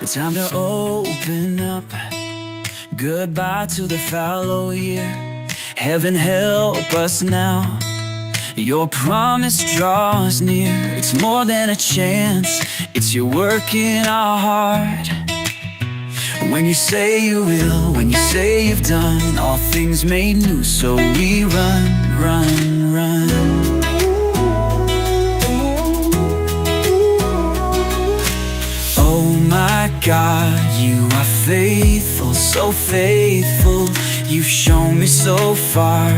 Time to open up. Goodbye to the fallow year. Heaven help us now. Your promise draws near. It's more than a chance, it's your work in our heart. When you say you will, when you say you've done all things made new, so we run, run, run. Oh my God, you are faithful, so faithful. You've shown me so far.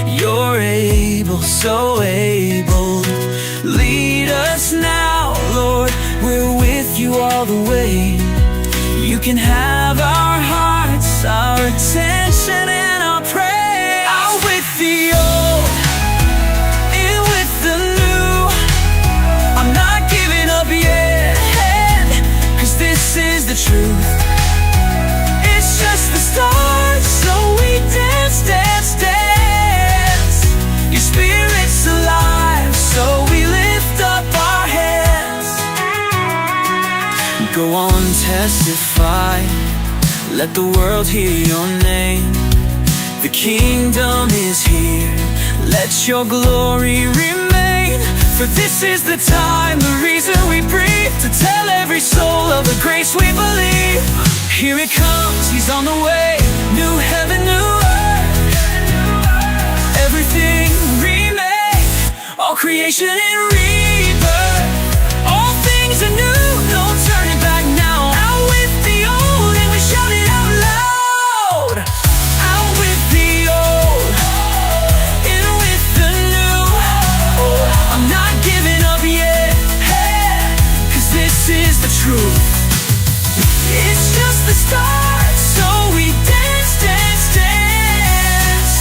You're able, so able. Lead us now, Lord, we're with you all the way. You can have our hearts, our attention, and our praise. Out with the old, in with the new. I'm not giving up yet, 'cause this is the truth. It's just the start, so we dance, dance, dance. Your spirit's alive, so we lift up our hands. Go on, testify, let the world hear your name. The kingdom is here, let your glory remain. For this is the time, the reason we breathe, to tell every soul of the grace we believe. Here it comes, he's on the way. New heaven, new earth, everything remade. All creation in rebirth. All things are new, no turning back now. Out with the old, and we shout it out loud. Out with the old, in with the new. I'm not giving up yet, 'cause this is the truth. It's just the start, so we dance, dance, dance.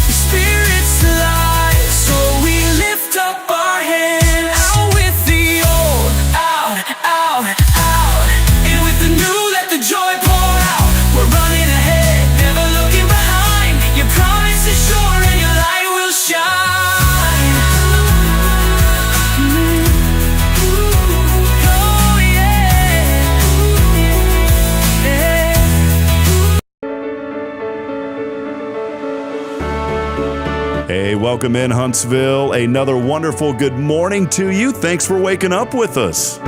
The spirit's alive, so we lift up our hands. Out with the old, out, out, out. In with the new, let the joy pour out. We're running ahead, never looking behind. Your promise is sure and your light will shine. Oh yeah. Hey, welcome in Huntsville. Another wonderful good morning to you. Thanks for waking up with us.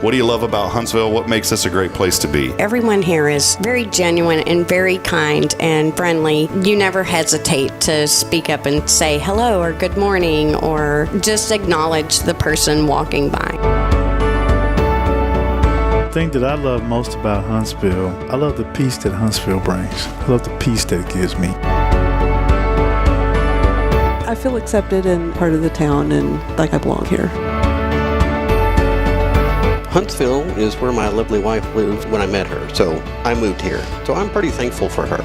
What do you love about Huntsville? What makes this a great place to be? Everyone here is very genuine and very kind and friendly. You never hesitate to speak up and say hello or good morning or just acknowledge the person walking by. The thing that I love most about Huntsville, I love the peace that Huntsville brings. I love the peace that it gives me. I feel accepted and part of the town and like I belong here. Huntsville is where my lovely wife lived when I met her, so I moved here. So I'm pretty thankful for her.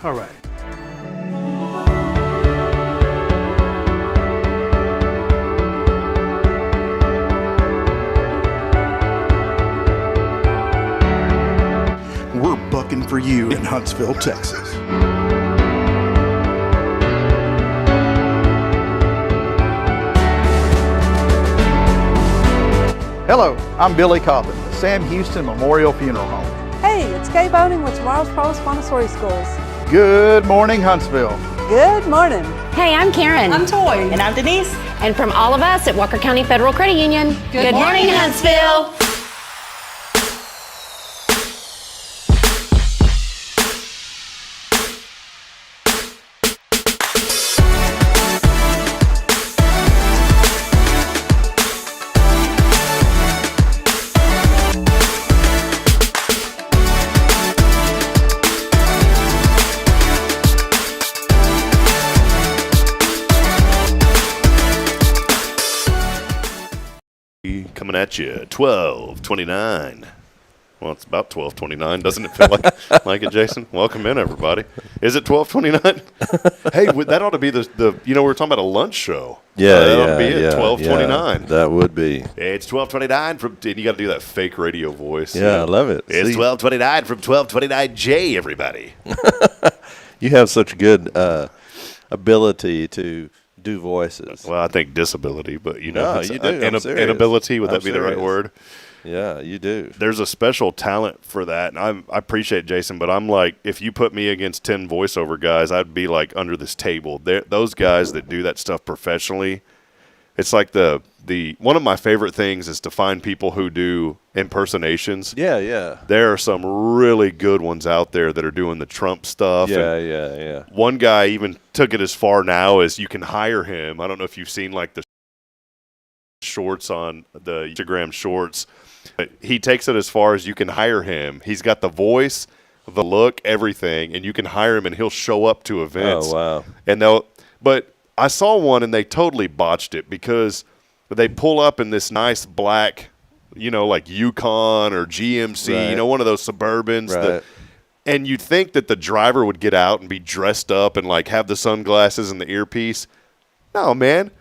All right. We're bucking for you in Huntsville, Texas. Hello, I'm Billy Cobbin, the Sam Houston Memorial Funeral Home. Hey, it's Kay Boning with Tomorrow's Provost Montessori Schools. Good morning, Huntsville. Good morning. Hey, I'm Karen. I'm Toy. And I'm Denise. And from all of us at Walker County Federal Credit Union, good morning, Huntsville. everybody. Coming at you, 12:29. Well, it's about 12:29, doesn't it feel like it, Jason? Welcome in, everybody. Is it 12:29? Hey, that ought to be the we were talking about a lunch show. That ought to be it, 12:29. That would be. It's 12:29 and you got to do that fake radio voice. Yeah, I love it. It's 12:29 from 1229J, everybody. You have such good ability to do voices. Well, I think disability, but you know, you do. Inability, would that be the right word? Yeah, you do. There's a special talent for that, and I appreciate Jason, but I'm like, if you put me against 10 voiceover guys, I'd be like under this table. Those guys that do that stuff professionally, it's like the one of my favorite things is to find people who do impersonations. Yeah. There are some really good ones out there that are doing the Trump stuff. Yeah. One guy even took it as far now as you can hire him. I don't know if you've seen like the shorts on the Instagram shorts. He takes it as far as you can hire him. He's got the voice, the look, everything, and you can hire him and he'll show up to events. Oh, wow. But I saw one and they totally botched it because they pull up in this nice black, like Yukon or GMC, right. One of those Suburbans. Right. And you'd think that the driver would get out and be dressed up and like have the sunglasses and the earpiece. No, man.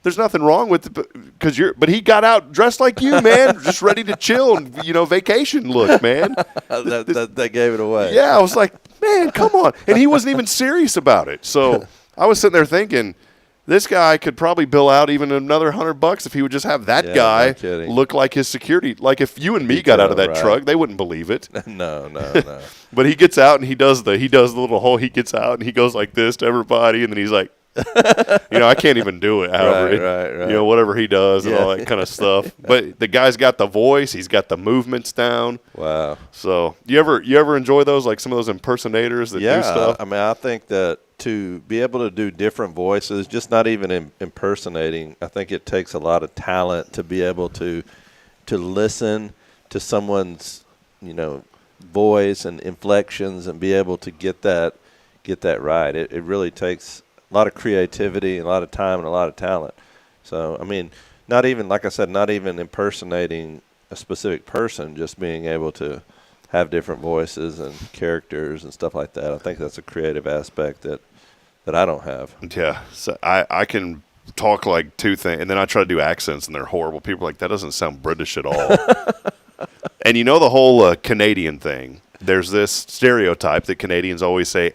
There's nothing wrong with it but he got out dressed like you, man, just ready to chill and, vacation look, man. that gave it away. Yeah, I was like, man, come on. And he wasn't even serious about it. So I was sitting there thinking, this guy could probably bill out even another $100 if he would just have that guy look like his security. Like if you and me got out of that truck, they wouldn't believe it. No. But he gets out and he does the little whole, he gets out and he goes like this to everybody, and then he's like, I can't even do it. However, right. Whatever he does and all that kind of stuff. But the guy's got the voice. He's got the movements down. Wow. So you ever enjoy those, like some of those impersonators that do stuff? I mean, I think that to be able to do different voices, just not even impersonating, I think it takes a lot of talent to be able to listen to someone's, voice and inflections and be able to get that right. It really takes a lot of creativity, a lot of time, and a lot of talent. So, I mean, not even impersonating a specific person, just being able to have different voices and characters and stuff like that. I think that's a creative aspect that I don't have. Yeah. So I can talk like two things, and then I try to do accents, and they're horrible. People are like, that doesn't sound British at all. And the whole Canadian thing. There's this stereotype that Canadians always say,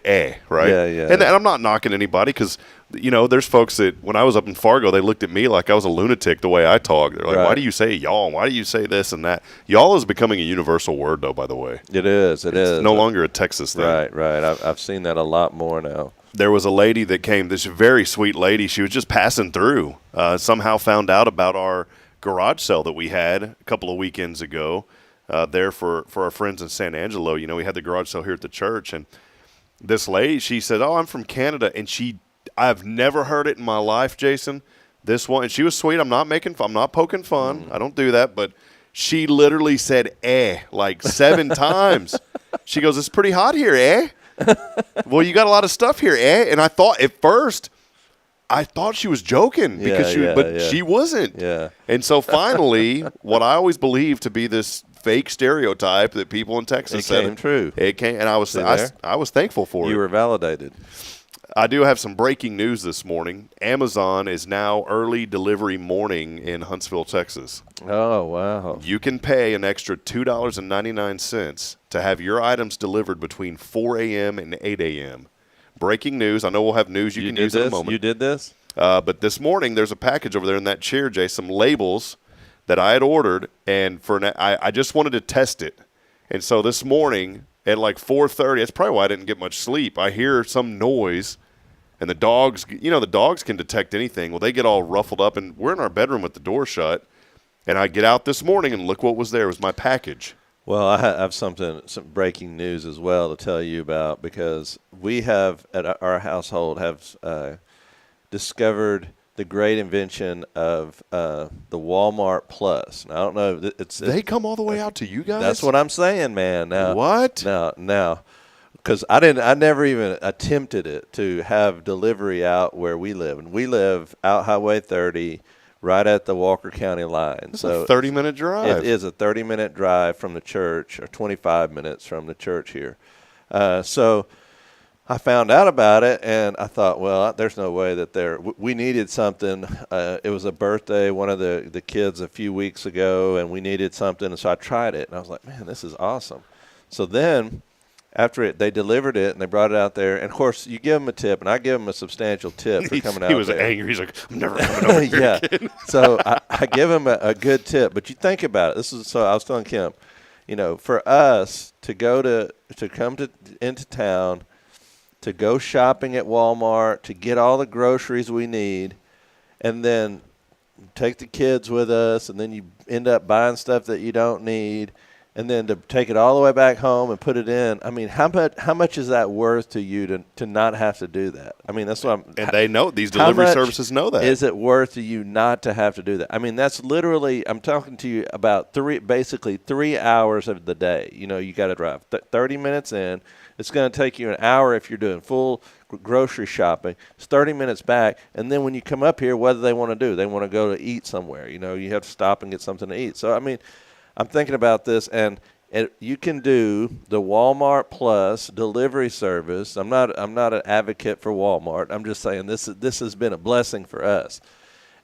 right? Yeah. And I'm not knocking anybody because, there's folks that when I was up in Fargo, they looked at me like I was a lunatic the way I talk. They're like, Why do you say y'all? Why do you say this and that? Y'all is becoming a universal word, though, by the way. It is. It's no longer a Texas thing. Right. I've seen that a lot more now. There was a lady that came, this very sweet lady. She was just passing through, somehow found out about our garage sale that we had a couple of weekends ago. There for our friends in San Angelo. We had the garage sale here at the church, and this lady, she said, I'm from Canada, and I've never heard it in my life, Jason. This one, and she was sweet. I'm not poking fun. I don't do that, but she literally said, like 7 times. She goes, it's pretty hot here, Well, you got a lot of stuff here, And I thought at first, she was joking because she wasn't. Yeah. And so finally, what I always believed to be this fake stereotype that people in Texas said came true. It came, and I was thankful for it. You were validated. I do have some breaking news this morning. Amazon is now early delivery morning in Huntsville, Texas. Oh, wow. You can pay an extra $2.99 to have your items delivered between 4 a.m. and 8 a.m. Breaking news. I know we'll have news you can use in a moment. You did this? But this morning, there's a package over there in that chair, Jay, some labels that I had ordered, and I just wanted to test it. And so this morning at like 4:30, that's probably why I didn't get much sleep. I hear some noise, and the dogs, the dogs can detect anything. Well, they get all ruffled up, and we're in our bedroom with the door shut. And I get out this morning, and look what was there. It was my package. Well, I have some breaking news as well to tell you about, because we have at our household discovered the great invention of the Walmart Plus. Now, I don't know. They come all the way out to you guys? That's what I'm saying, man. Now, what? Now, because I never even attempted it to have delivery out where we live. And we live out Highway 30, right at the Walker County line. It's so a 30-minute drive. It is a 30-minute drive from the church, or 25 minutes from the church here. So I found out about it, and I thought, well, there's no way that we needed something. It was a birthday, one of the kids a few weeks ago, and we needed something. And so I tried it, and I was like, man, this is awesome. So then after they delivered it and they brought it out there, and of course you give them a tip, and I give them a substantial tip for coming out there. He was angry. He's like, I'm never coming over here again. So I give him a good tip. But you think about it. So I was telling Kim, for us to come into town, to go shopping at Walmart, to get all the groceries we need, and then take the kids with us, and then you end up buying stuff that you don't need, and then to take it all the way back home and put it in. I mean, how much is that worth to you to not have to do that? I mean, that's what I'm. And they know, these delivery services know that. Is it worth to you not to have to do that? I mean, that's literally, I'm talking to you about basically 3 hours of the day. You got to drive 30 minutes in. It's going to take you an hour if you're doing full grocery shopping. It's 30 minutes back. And then when you come up here, what do they want to do? They want to go to eat somewhere. You have to stop and get something to eat. So, I mean, I'm thinking about this, and you can do the Walmart Plus delivery service. I'm not an advocate for Walmart. I'm just saying this has been a blessing for us.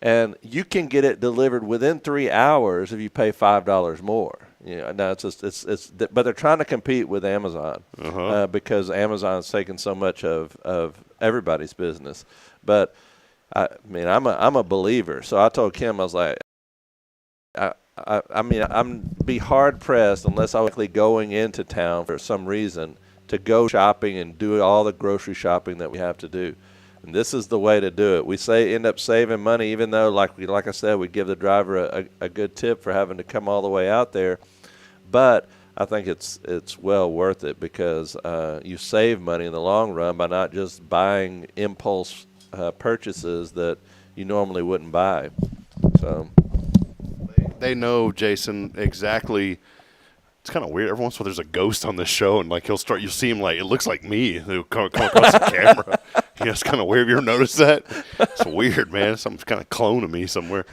And you can get it delivered within 3 hours if you pay $5 more. Now but they're trying to compete with Amazon because Amazon's taken so much of everybody's business. But I mean, I'm a believer. So I told Kim, I was like, I mean, I'm be hard pressed unless I'm likely going into town for some reason to go shopping and do all the grocery shopping that we have to do. And this is the way to do it. We end up saving money, even though, like I said, we give the driver a good tip for having to come all the way out there. But I think it's well worth it because you save money in the long run by not just buying impulse purchases that you normally wouldn't buy. So they know, Jason, exactly. It's kind of weird. Every once in a while, there's a ghost on this show, and you'll see him it looks like me who come across the camera. It's kind of weird. Have you ever noticed that? It's weird, man. Something's kind of clone of me somewhere.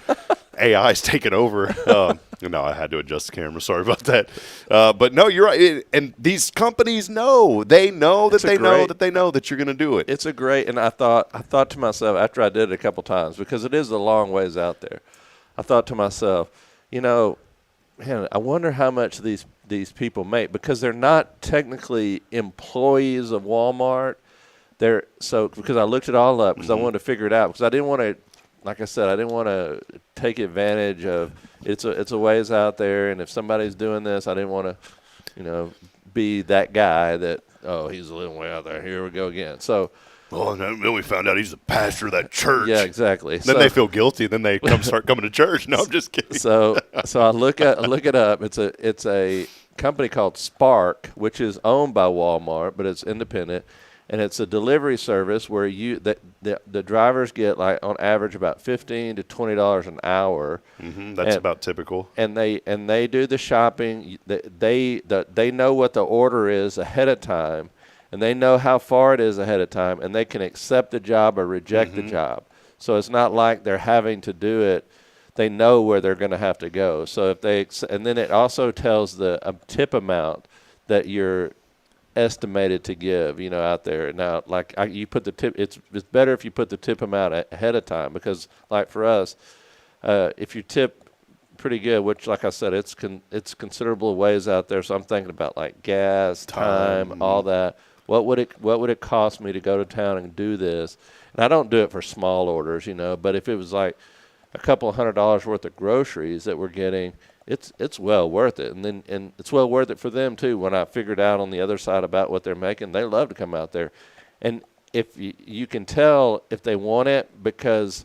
AI's taking over. No, I had to adjust the camera. Sorry about that. But no, you're right. And these companies know. They know that they know that you're going to do it. It's a great. And I thought to myself after I did it a couple times, because it is a long ways out there. I thought to myself, man, I wonder how much these people make, because they're not technically employees of Walmart. Because I looked it all up because I wanted to figure it out, because I didn't want to, like I said, I didn't want to take advantage of it's a ways out there, and if somebody's doing this, I didn't want to, be that guy that, oh, he's a little way out there. Here we go again. So. Well, and then we found out he's the pastor of that church. Yeah, exactly. Then they feel guilty. Then they start coming to church. No, I'm just kidding. So I look it up. It's a company called Spark, which is owned by Walmart, but it's independent, and it's a delivery service where the drivers get on average about $15 to $20 an hour. Mm-hmm, that's about typical. And they do the shopping. They know what the order is ahead of time. And they know how far it is ahead of time, and they can accept the job or reject the job. So it's not like they're having to do it. They know where they're going to have to go. So and then it also tells the tip amount that you're estimated to give, out there. Now, you put the tip. It's better if you put the tip amount ahead of time, because, for us, if you tip pretty good, which, like I said, it's considerable ways out there. So I'm thinking about gas, time, all that. What would it cost me to go to town and do this? And I don't do it for small orders, but if it was a couple $100 worth of groceries that we're getting, it's well worth it. And it's well worth it for them too. When I figured out on the other side about what they're making, they love to come out there. And if you can tell if they want it, because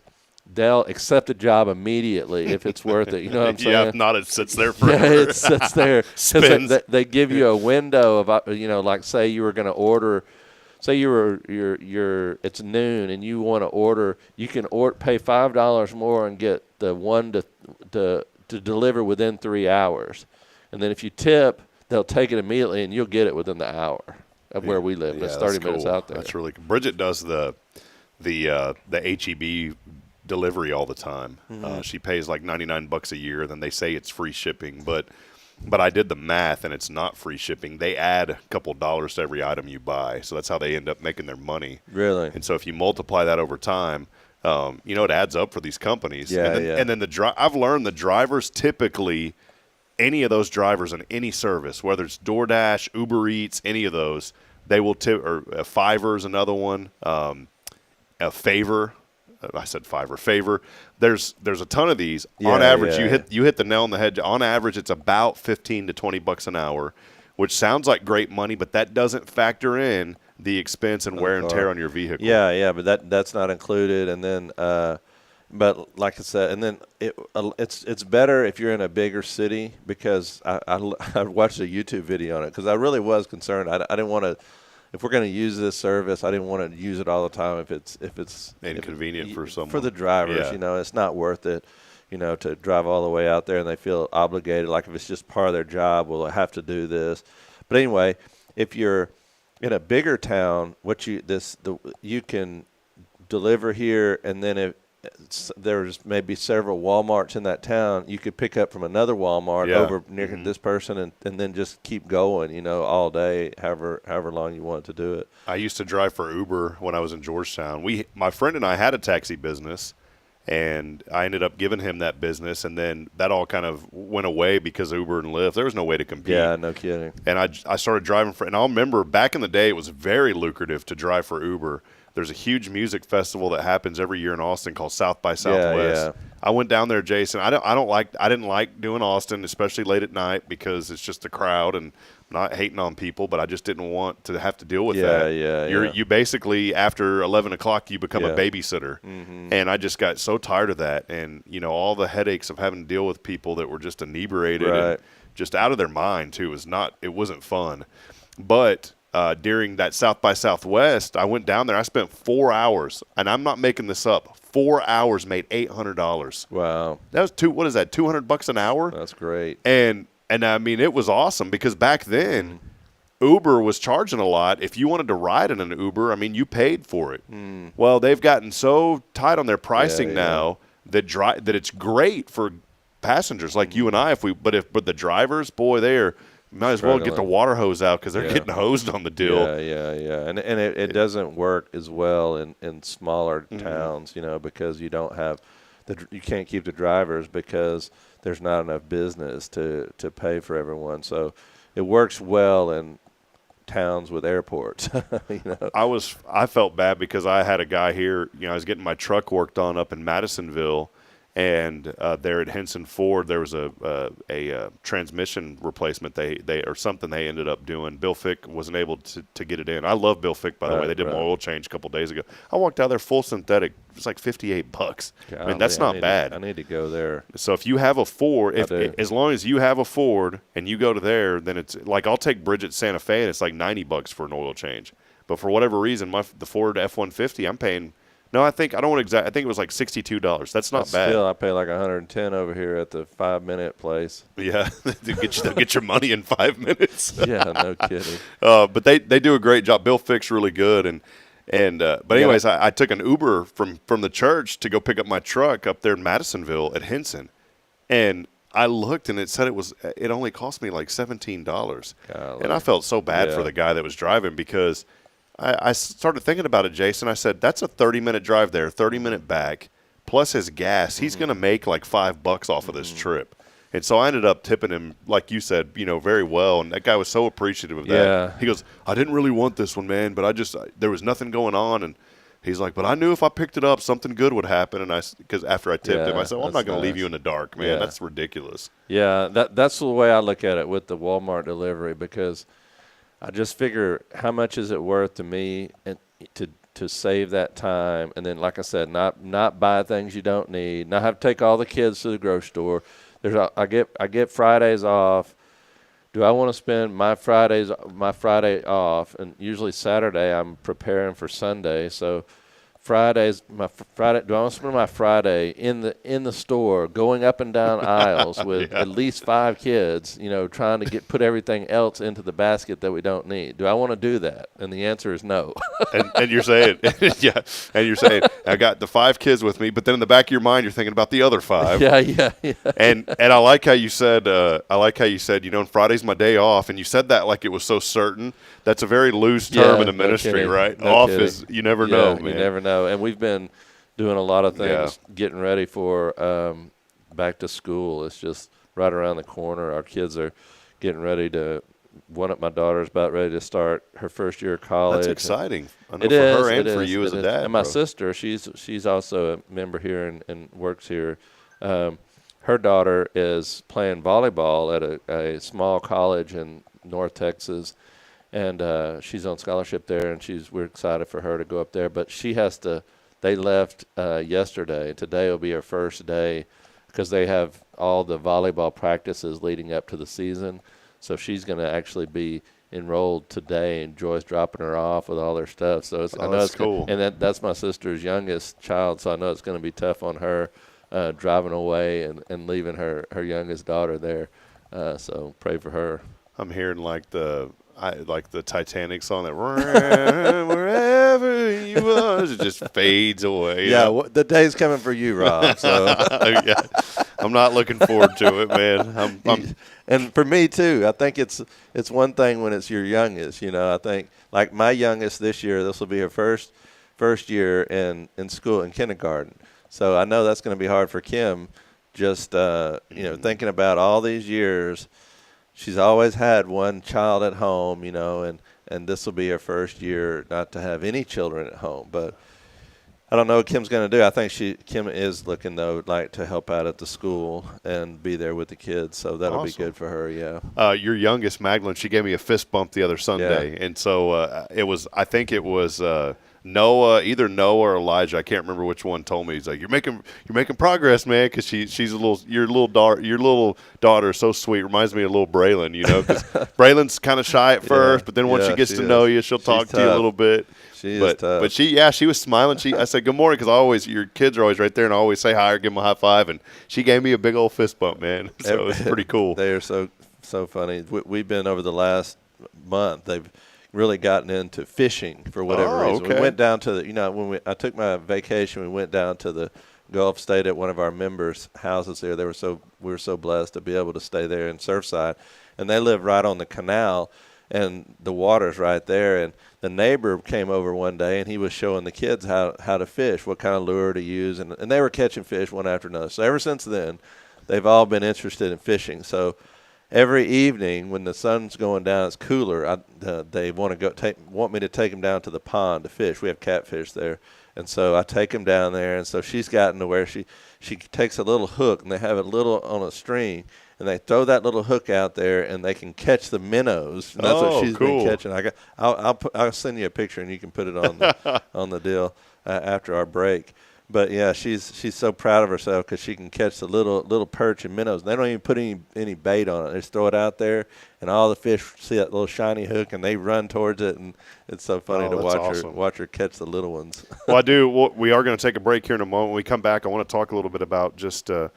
they'll accept a job immediately if it's worth it. You know what I'm saying? Yeah, if not, it sits there forever. Yeah, it sits there. They give you a window of, say you were going to order, say it's noon and you want to order, you can pay $5 more and get the one to deliver within 3 hours. And then if you tip, they'll take it immediately and you'll get it within the hour of where we live. It's 30 minutes out there. That's really cool. Bridget does the HEB delivery all the time. She pays like $99 a year, then they say it's free shipping, but I did the math, and it's not free shipping. They add a couple dollars to every item you buy, so that's how they end up making their money. Really? And so if you multiply that over time, it adds up for these companies. Yeah, and then I've learned the drivers typically, any of those drivers in any service, whether it's DoorDash, Uber Eats, any of those, they will tip. Or Fiverr is another one. A Favor. I said Fiverr. Favor. There's a ton of these. On average, you hit the nail on the head. On average, it's about $15 to $20 an hour, which sounds like great money, but that doesn't factor in the expense and wear and tear on your vehicle. Yeah, but that's not included. And then, but like I said, and then it's better if you're in a bigger city, because I watched a YouTube video on it because I really was concerned. I didn't want to. If we're going to use this service, I didn't want to use it all the time if it's inconvenient for someone. For the drivers, it's not worth it, to drive all the way out there and they feel obligated. Like if it's just part of their job, well, I have to do this. But anyway, if you're in a bigger town, you can deliver here, and then if there's maybe several Walmarts in that town, you could pick up from another Walmart over near this person and then just keep going, all day, however long you want to do it. I used to drive for Uber when I was in Georgetown. My friend and I had a taxi business, and I ended up giving him that business, and then that all kind of went away because of Uber and Lyft. There was no way to compete. Yeah, no kidding. And I started driving and I'll remember back in the day, it was very lucrative to drive for Uber. There's a huge music festival that happens every year in Austin called South by Southwest. Yeah. I went down there, Jason. I didn't like doing Austin, especially late at night, because it's just a crowd, and I'm not hating on people, but I just didn't want to have to deal with that. You basically, after 11 o'clock, you become a babysitter. And I just got so tired of that, and all the headaches of having to deal with people that were just inebriated and just out of their mind too. It wasn't fun. But during that South by Southwest, I went down there. I spent 4 hours, and I'm not making this up. 4 hours made $800. Wow. That was $200 an hour? That's great. And I mean, it was awesome because back then, Uber was charging a lot. If you wanted to ride in an Uber, I mean, you paid for it. Well, they've gotten so tight on their pricing now that it's great for passengers like you and I. But the drivers, boy, they're might as well get the water hose out because they're getting hosed on the deal. Yeah. And it doesn't work as well in smaller towns, because you don't have you can't keep the drivers because there's not enough business to pay for everyone. So it works well in towns with airports. I felt bad because I had a guy here. I was getting my truck worked on up in Madisonville. And there at Henson Ford, there was a transmission replacement they or something they ended up doing. Bill Fick wasn't able to get it in. I love Bill Fick, by the way. They did my oil change a couple days ago. I walked out there full synthetic. It was like $58. I mean, that's not bad. I need to go there. So if you have a Ford, as long as you have a Ford and you go to there, then it's like I'll take Bridget Santa Fe, and it's like $90 for an oil change. But for whatever reason, the Ford F-150, I'm paying. No, I think it was like $62. That's not bad. Still, I pay like $110 over here at the 5-minute place. Yeah, they'll get your money in 5 minutes. Yeah, no kidding. But they do a great job. Bill Fick's really good, but anyways, I took an Uber from the church to go pick up my truck up there in Madisonville at Henson, and I looked and it said it only cost me like $17, and I felt so bad for the guy that was driving because. I started thinking about it, Jason. I said, that's a 30-minute drive there, 30-minute back, plus his gas. He's going to make like $5 off of this trip. And so I ended up tipping him, like you said, very well. And that guy was so appreciative of that. Yeah. He goes, I didn't really want this one, man, but there was nothing going on. And he's like, but I knew if I picked it up, something good would happen. And because after I tipped him, I said, well, I'm not going to leave you in the dark, man. Yeah. That's ridiculous. Yeah, that's the way I look at it with the Walmart delivery, because I just figure how much is it worth to me and to save that time, and then, like I said, not buy things you don't need, not have to take all the kids to the grocery store. I get Fridays off. Do I want to spend my Friday off? And usually Saturday I'm preparing for Sunday, so Fridays, Friday. Do I want to spend my Friday in the store, going up and down aisles with at least 5 kids, trying to put everything else into the basket that we don't need? Do I want to do that? And the answer is no. and you're saying, yeah, and you're saying, I got the 5 kids with me, but then in the back of your mind, you're thinking about the other 5. Yeah. And I like how you said, Friday's my day off, and you said that like it was so certain. That's a very loose term in the ministry, right? No off kidding. is you never know, man. You never know. And we've been doing a lot of things, getting ready for back to school. It's just right around the corner. Our kids are getting ready to. One of my daughter's about ready to start her first year of college. That's exciting. I know it for is, her and it for is, you as a dad. And my bro. sister, she's also a member here and works here. Her daughter is playing volleyball at a small college in North Texas, and she's on scholarship there, and we're excited for her to go up there. But she has to. They left yesterday. Today will be her first day because they have all the volleyball practices leading up to the season. So she's going to actually be enrolled today, and Joy's dropping her off with all their stuff. So I know it's cool. And that's my sister's youngest child, so I know it's going to be tough on her driving away and leaving her youngest daughter there. So pray for her. I'm hearing like the Titanic song that wherever you are, it just fades away. Yeah, the day's coming for you, Rob. So yeah, I'm not looking forward to it, man. And for me too. I think it's one thing when it's your youngest. I think like my youngest this year, this will be her first year in school in kindergarten. So I know that's going to be hard for Kim. Just thinking about all these years. She's always had one child at home, and this will be her first year not to have any children at home. But I don't know what Kim's going to do. I think Kim is looking, though, like to help out at the school and be there with the kids. So that'll be good for her, yeah. Your youngest, Magdalene, she gave me a fist bump the other Sunday. Yeah. And so I think it was Noah, either Noah or Elijah. I can't remember which one told me. He's like, you're making progress, man, because she's your little daughter is so sweet. Reminds me of little Braylon, because Braylon's kind of shy at first, but then once she gets to know you, she'll talk to you a little bit. She is tough. But she was smiling. I said, good morning, because your kids are always right there, and I always say hi or give them a high five, and she gave me a big old fist bump, man. So it was pretty cool. They are so funny. We've been over the last month. They've really gotten into fishing for whatever reason. Okay. We went down to I took my vacation. We went down to the Gulf, stayed at one of our members' houses there. We were so blessed to be able to stay there in Surfside, and they live right on the canal, and the water's right there. And the neighbor came over one day, and he was showing the kids how to fish, what kind of lure to use, and they were catching fish one after another. So ever since then, they've all been interested in fishing. So every evening when the sun's going down, it's cooler. They want me to take them down to the pond to fish. We have catfish there, and so I take them down there. And so she's gotten to where she takes a little hook, and they have it little on a string, and they throw that little hook out there, and they can catch the minnows. And that's what she's been catching. I'll send you a picture, and you can put it on on the deal after our break. But yeah, she's so proud of herself because she can catch the little perch and minnows. They don't even put any bait on it. They just throw it out there, and all the fish see that little shiny hook, and they run towards it. And it's so funny to watch her catch the little ones. Well, we are going to take a break here in a moment. When we come back, I want to talk a little bit about just the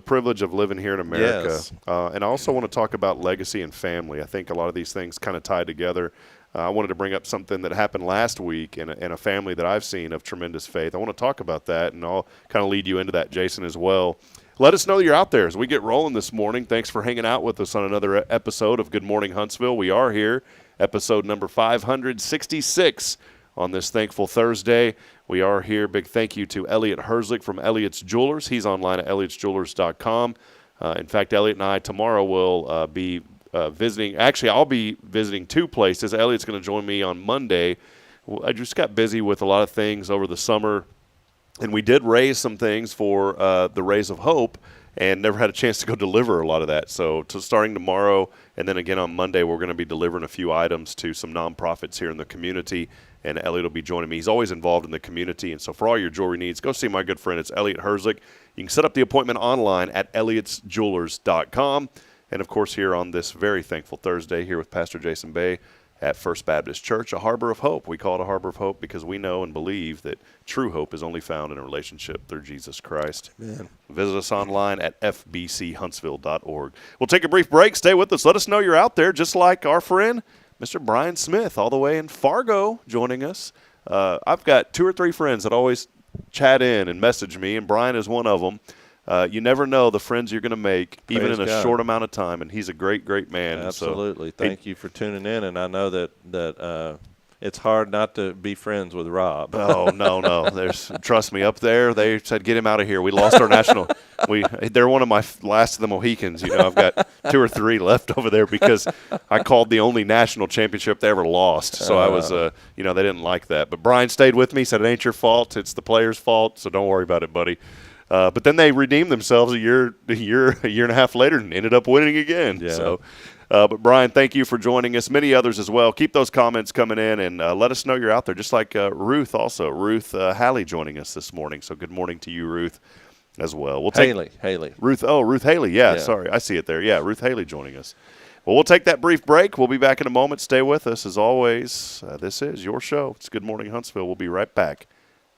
privilege of living here in America, yes. And I also want to talk about legacy and family. I think a lot of these things kind of tie together. I wanted to bring up something that happened last week in a family that I've seen of tremendous faith. I want to talk about that, and I'll kind of lead you into that, Jason, as well. Let us know that you're out there as we get rolling this morning. Thanks for hanging out with us on another episode of Good Morning Huntsville. We are here, episode number 566 on this Thankful Thursday. We are here. Big thank you to Elliot Herzlich from Elliot's Jewelers. He's online at elliotsjewelers.com. In fact, Elliot and I tomorrow will be visiting. Actually, I'll be visiting 2 places. Elliot's going to join me on Monday. I just got busy with a lot of things over the summer, and we did raise some things for the Raise of Hope, and never had a chance to go deliver a lot of that. So starting tomorrow, and then again on Monday, we're going to be delivering a few items to some nonprofits here in the community, and Elliot will be joining me. He's always involved in the community, and so for all your jewelry needs, go see my good friend. It's Elliot Herzlich. You can set up the appointment online at elliotsjewelers.com. And, of course, here on this very thankful Thursday, here with Pastor Jason Bay, at First Baptist Church, a harbor of hope. We call it a harbor of hope because we know and believe that true hope is only found in a relationship through Jesus Christ. Amen. Visit us online at fbchuntsville.org. We'll take a brief break. Stay with us. Let us know you're out there, just like our friend, Mr. Brian Smith, all the way in Fargo, joining us. I've got 2 or 3 friends that always chat in and message me, and Brian is one of them. You never know the friends you're going to make, even in a short amount of time, and he's a great, great man. Absolutely. Thank you for tuning in, and I know that it's hard not to be friends with Rob. Oh, no. Trust me, up there, they said, get him out of here. We lost our national. They're one of my last of the Mohicans. I've got 2 or 3 left over there because I called the only national championship they ever lost. So I was, they didn't like that. But Brian stayed with me, said it ain't your fault. It's the players' fault, so don't worry about it, buddy. But then they redeemed themselves a year and a half later and ended up winning again. Yeah. So, but Brian, thank you for joining us. Many others as well. Keep those comments coming in and let us know you're out there. Just like Ruth also. Ruth Halley joining us this morning. So good morning to you, Ruth, as well. We'll take Haley. Ruth Haley. Yeah, sorry. I see it there. Yeah, Ruth Haley joining us. Well, we'll take that brief break. We'll be back in a moment. Stay with us. As always, this is your show. It's Good Morning Huntsville. We'll be right back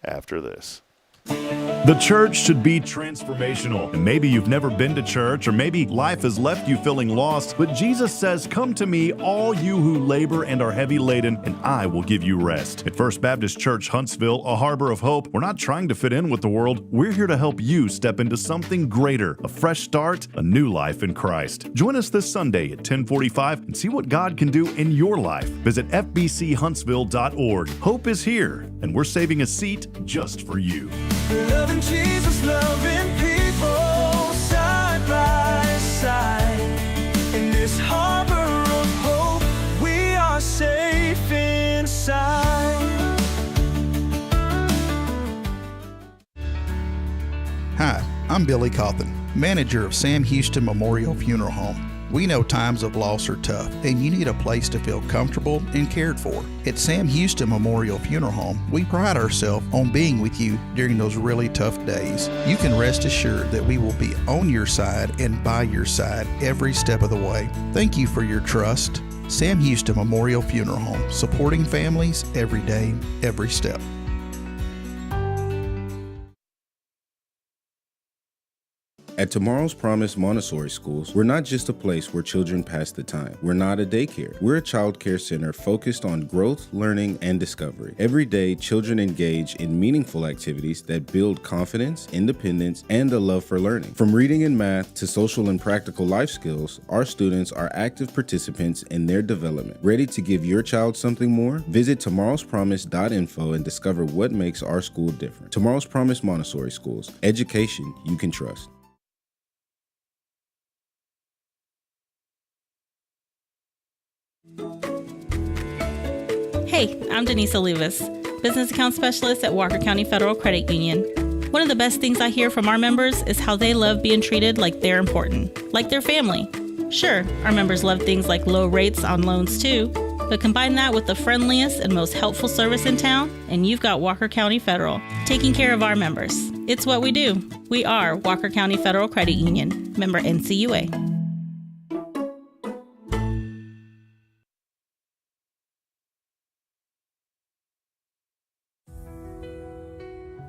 after this. The church should be transformational. And maybe you've never been to church, or maybe life has left you feeling lost, but Jesus says, come to me, all you who labor and are heavy laden, and I will give you rest. At First Baptist Church, Huntsville, a harbor of hope, we're not trying to fit in with the world. We're here to help you step into something greater, a fresh start, a new life in Christ. Join us this Sunday at 10:45 and see what God can do in your life. Visit fbchuntsville.org. Hope is here, and we're saving a seat just for you. Loving Jesus, loving people side by side. In this harbor of hope, we are safe inside. Hi, I'm Billy Cawthon, manager of Sam Houston Memorial Funeral Home. We know times of loss are tough, and you need a place to feel comfortable and cared for. At Sam Houston Memorial Funeral Home, we pride ourselves on being with you during those really tough days. You can rest assured that we will be on your side and by your side every step of the way. Thank you for your trust. Sam Houston Memorial Funeral Home, supporting families every day, every step. At Tomorrow's Promise Montessori Schools, we're not just a place where children pass the time. We're not a daycare. We're a child care center focused on growth, learning, and discovery. Every day, children engage in meaningful activities that build confidence, independence, and a love for learning. From reading and math to social and practical life skills, our students are active participants in their development. Ready to give your child something more? Visit tomorrowspromise.info and discover what makes our school different. Tomorrow's Promise Montessori Schools. Education you can trust. Hey, I'm Denise Olivas, Business Account Specialist at Walker County Federal Credit Union. One of the best things I hear from our members is how they love being treated like they're important, like their family. Sure, our members love things like low rates on loans too, but combine that with the friendliest and most helpful service in town, and you've got Walker County Federal, taking care of our members. It's what we do. We are Walker County Federal Credit Union, member NCUA.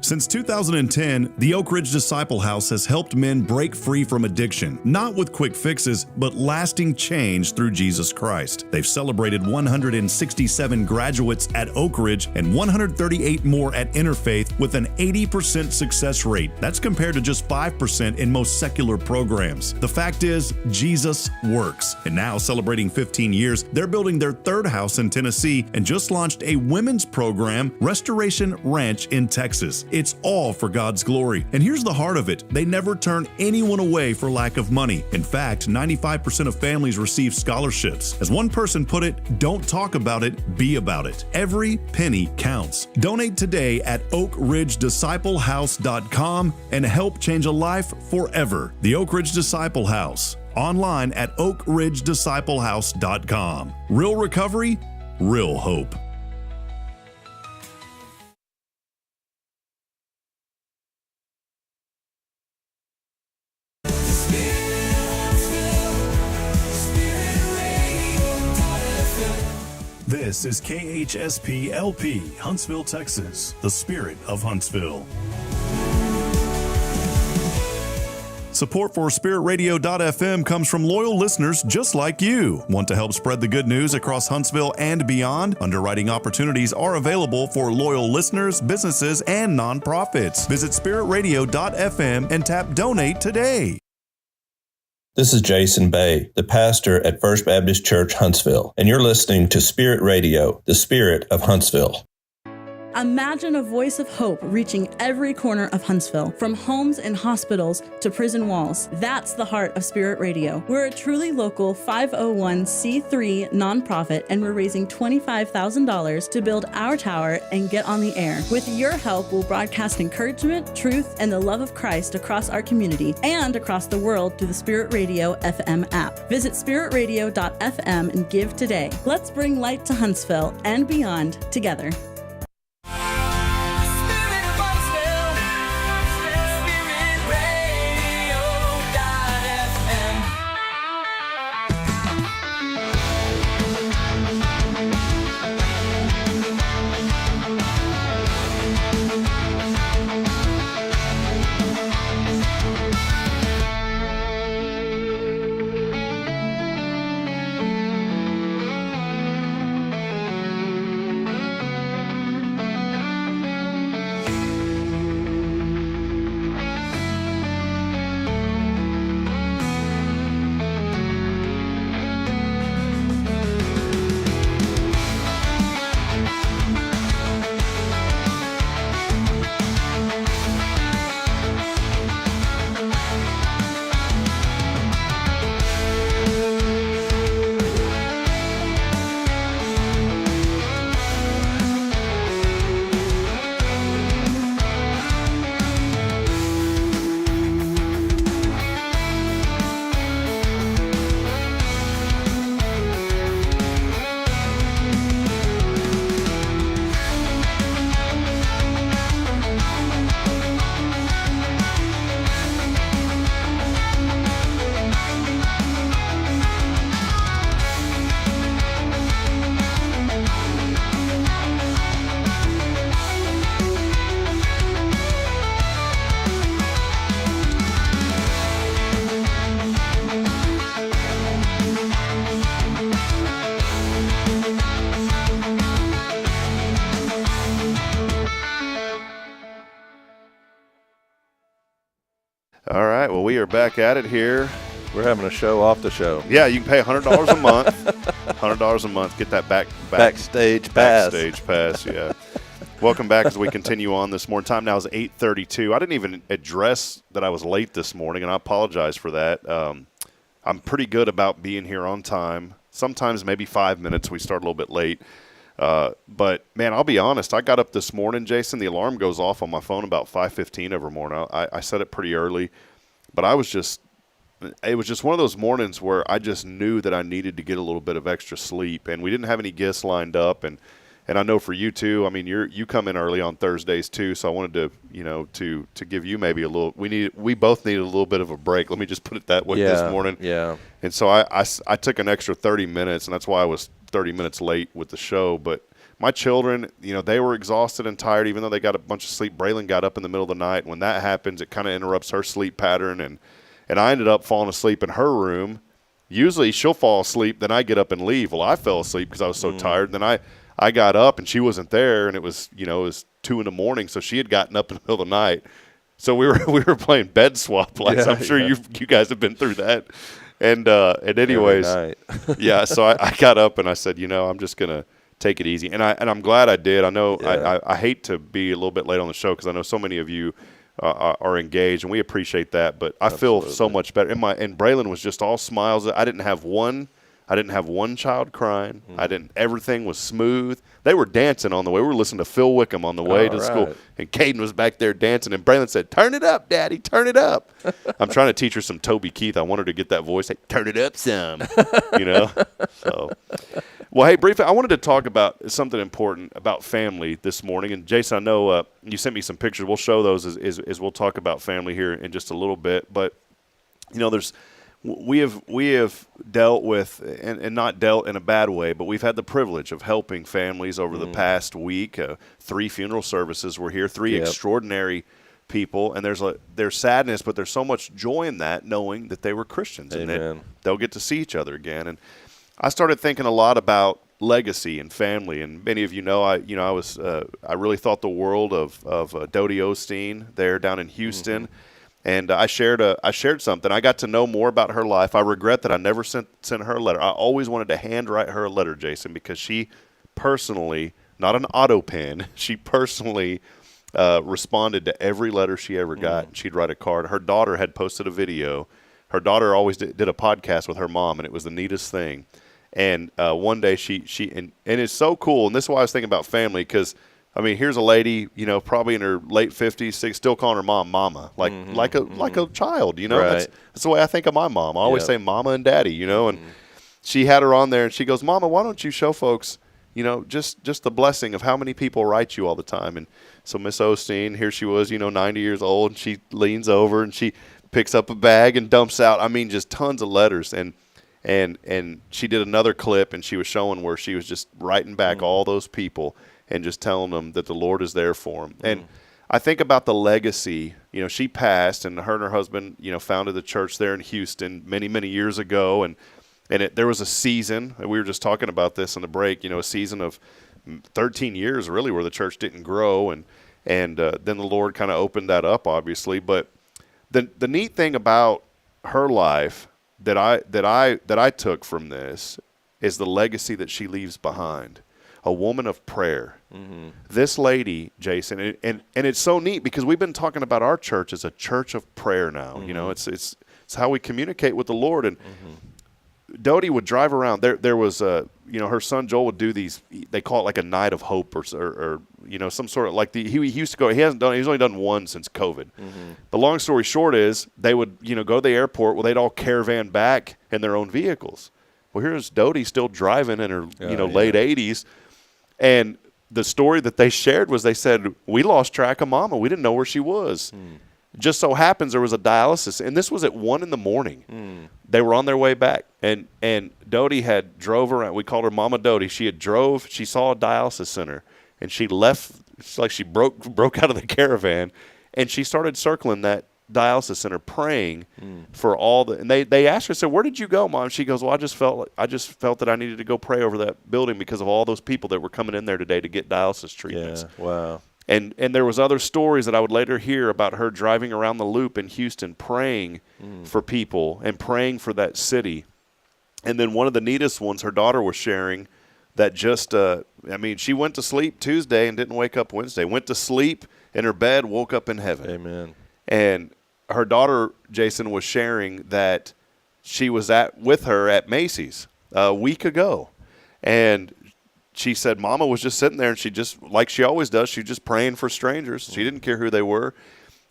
Since 2010, the Oak Ridge Disciple House has helped men break free from addiction, not with quick fixes, but lasting change through Jesus Christ. They've celebrated 167 graduates at Oak Ridge and 138 more at Interfaith with an 80% success rate. That's compared to just 5% in most secular programs. The fact is, Jesus works. And now, celebrating 15 years, they're building their third house in Tennessee and just launched a women's program, Restoration Ranch in Texas. It's all for God's glory. And here's the heart of it. They never turn anyone away for lack of money. In fact, 95% of families receive scholarships. As one person put it, don't talk about it, be about it. Every penny counts. Donate today at oakridgedisciplehouse.com and help change a life forever. The Oak Ridge Disciple House. Online at oakridgedisciplehouse.com. Real recovery, real hope. This is KHSP LP, Huntsville, Texas, the spirit of Huntsville. Support for SpiritRadio.fm comes from loyal listeners just like you. Want to help spread the good news across Huntsville and beyond? Underwriting opportunities are available for loyal listeners, businesses, and nonprofits. Visit SpiritRadio.fm and tap Donate today. This is Jason Bay, the pastor at First Baptist Church, Huntsville, and you're listening to Spirit Radio, the spirit of Huntsville. Imagine a voice of hope reaching every corner of Huntsville, from homes and hospitals to prison walls. That's the heart of Spirit Radio. We're a truly local 501c3 nonprofit, and we're raising $25,000 to build our tower and get on the air. With your help, we'll broadcast encouragement, truth, and the love of Christ across our community and across the world through the Spirit Radio FM app. Visit spiritradio.fm and give today. Let's bring light to Huntsville and beyond together. All right, well, we are back at it here. We're having a show off the show. Yeah, you can pay $100 a month. $100 a month. Get that backstage pass. Yeah. Welcome back as we continue on this morning. Time now is 8:32. I didn't even address that I was late this morning, and I apologize for that. I'm pretty good about being here on time. Sometimes maybe 5 minutes. We start a little bit late. But, man, I'll be honest. I got up this morning, Jason. The alarm goes off on my phone about 5:15 every morning. I set it pretty early. But it was just one of those mornings where I just knew that I needed to get a little bit of extra sleep. And we didn't have any guests lined up. And I know for you, too, I mean, you come in early on Thursdays, too. So I wanted to, to give you maybe a little – we both needed a little bit of a break. Let me just put it that way this morning. Yeah. And so I took an extra 30 minutes, and that's why I was 30 minutes late with the show. But my children, they were exhausted and tired, even though they got a bunch of sleep. Braylon got up in the middle of the night. When that happens, it kind of interrupts her sleep pattern, and I ended up falling asleep in her room. Usually she'll fall asleep, then I get up and leave. Well, I fell asleep because I was so tired. Then I got up, and she wasn't there, and it was 2 a.m, so she had gotten up in the middle of the night. So we were playing bed swap. I'm sure you guys have been through that. And anyways, yeah. So I got up and I said, I'm just gonna take it easy, and I'm glad I did. I know I hate to be a little bit late on the show because I know so many of you are engaged, and we appreciate that. But I feel so much better. And Braylon was just all smiles. I didn't have one child crying. Everything was smooth. They were dancing on the way. We were listening to Phil Wickham on the way to school, and Caden was back there dancing. And Braylon said, "Turn it up, Daddy, turn it up." I'm trying to teach her some Toby Keith. I want her to get that voice. Hey, turn it up some, So, well, hey, briefly, I wanted to talk about something important about family this morning. And Jason, I know you sent me some pictures. We'll show those as we'll talk about family here in just a little bit. But we have dealt with, and not dealt in a bad way, but we've had the privilege of helping families over the past week. 3 funeral services were here, 3 extraordinary people, and there's sadness, but there's so much joy in that, knowing that they were Christians. Amen. And that they'll get to see each other again. And I started thinking a lot about legacy and family, and many of you know, I really thought the world of Dodie Osteen there down in Houston. And I shared something. I got to know more about her life. I regret that I never sent her a letter. I always wanted to handwrite her a letter, Jason, because she personally, not an auto pen, she personally responded to every letter she ever got. And she'd write a card. Her daughter had posted a video. Her daughter always did a podcast with her mom, and it was the neatest thing. And one day and it's so cool. And this is why I was thinking about family, because I mean, here's a lady, probably in her late 50s, still calling her mom mama, like a child, Right. That's the way I think of my mom. I always say mama and daddy, and she had her on there, and she goes, Mama, why don't you show folks, just the blessing of how many people write you all the time. And so Miss Osteen, here she was, 90 years old, and she leans over and she picks up a bag and dumps out, just tons of letters. And she did another clip, and she was showing where she was just writing back all those people and just telling them that the Lord is there for them. And I think about the legacy. She passed, and her husband, founded the church there in Houston many, many years ago. And there was a season, and we were just talking about this in the break, a season of 13 years really where the church didn't grow. And then the Lord kind of opened that up, obviously. But the neat thing about her life that I took from this is the legacy that she leaves behind. A woman of prayer. This lady, Jason, and it's so neat because we've been talking about our church as a church of prayer now. It's how we communicate with the Lord. And Dodie would drive around. There was her son Joel would do these. They call it like a night of hope or some sort of like he used to go. He's only done one since COVID. The long story short is they would go to the airport. Well, they'd all caravan back in their own vehicles. Well, here's Dodie still driving in her late 80s. And the story that they shared was they said, we lost track of Mama. We didn't know where she was. Just so happens there was a dialysis, and this was at 1 in.the.morning. They were on their way back, and Dodie had drove around. We called her Mama Dodie. She saw a dialysis center, and she left. It's like she broke out of the caravan, and she started circling that dialysis center praying for all the, and they asked her, said, where did you go, Mom? She goes, well, I just felt that I needed to go pray over that building because of all those people that were coming in there today to get dialysis treatments. Yeah, wow. And there was other stories that I would later hear about her driving around the loop in Houston praying for people and praying for that city. And then one of the neatest ones her daughter was sharing that just she went to sleep Tuesday and didn't wake up Wednesday. Went to sleep in her bed, woke up in heaven. Amen. And her daughter, Jason, was sharing that she was with her at Macy's a week ago. And she said Mama was just sitting there, and she just, like she always does, she was just praying for strangers. She didn't care who they were.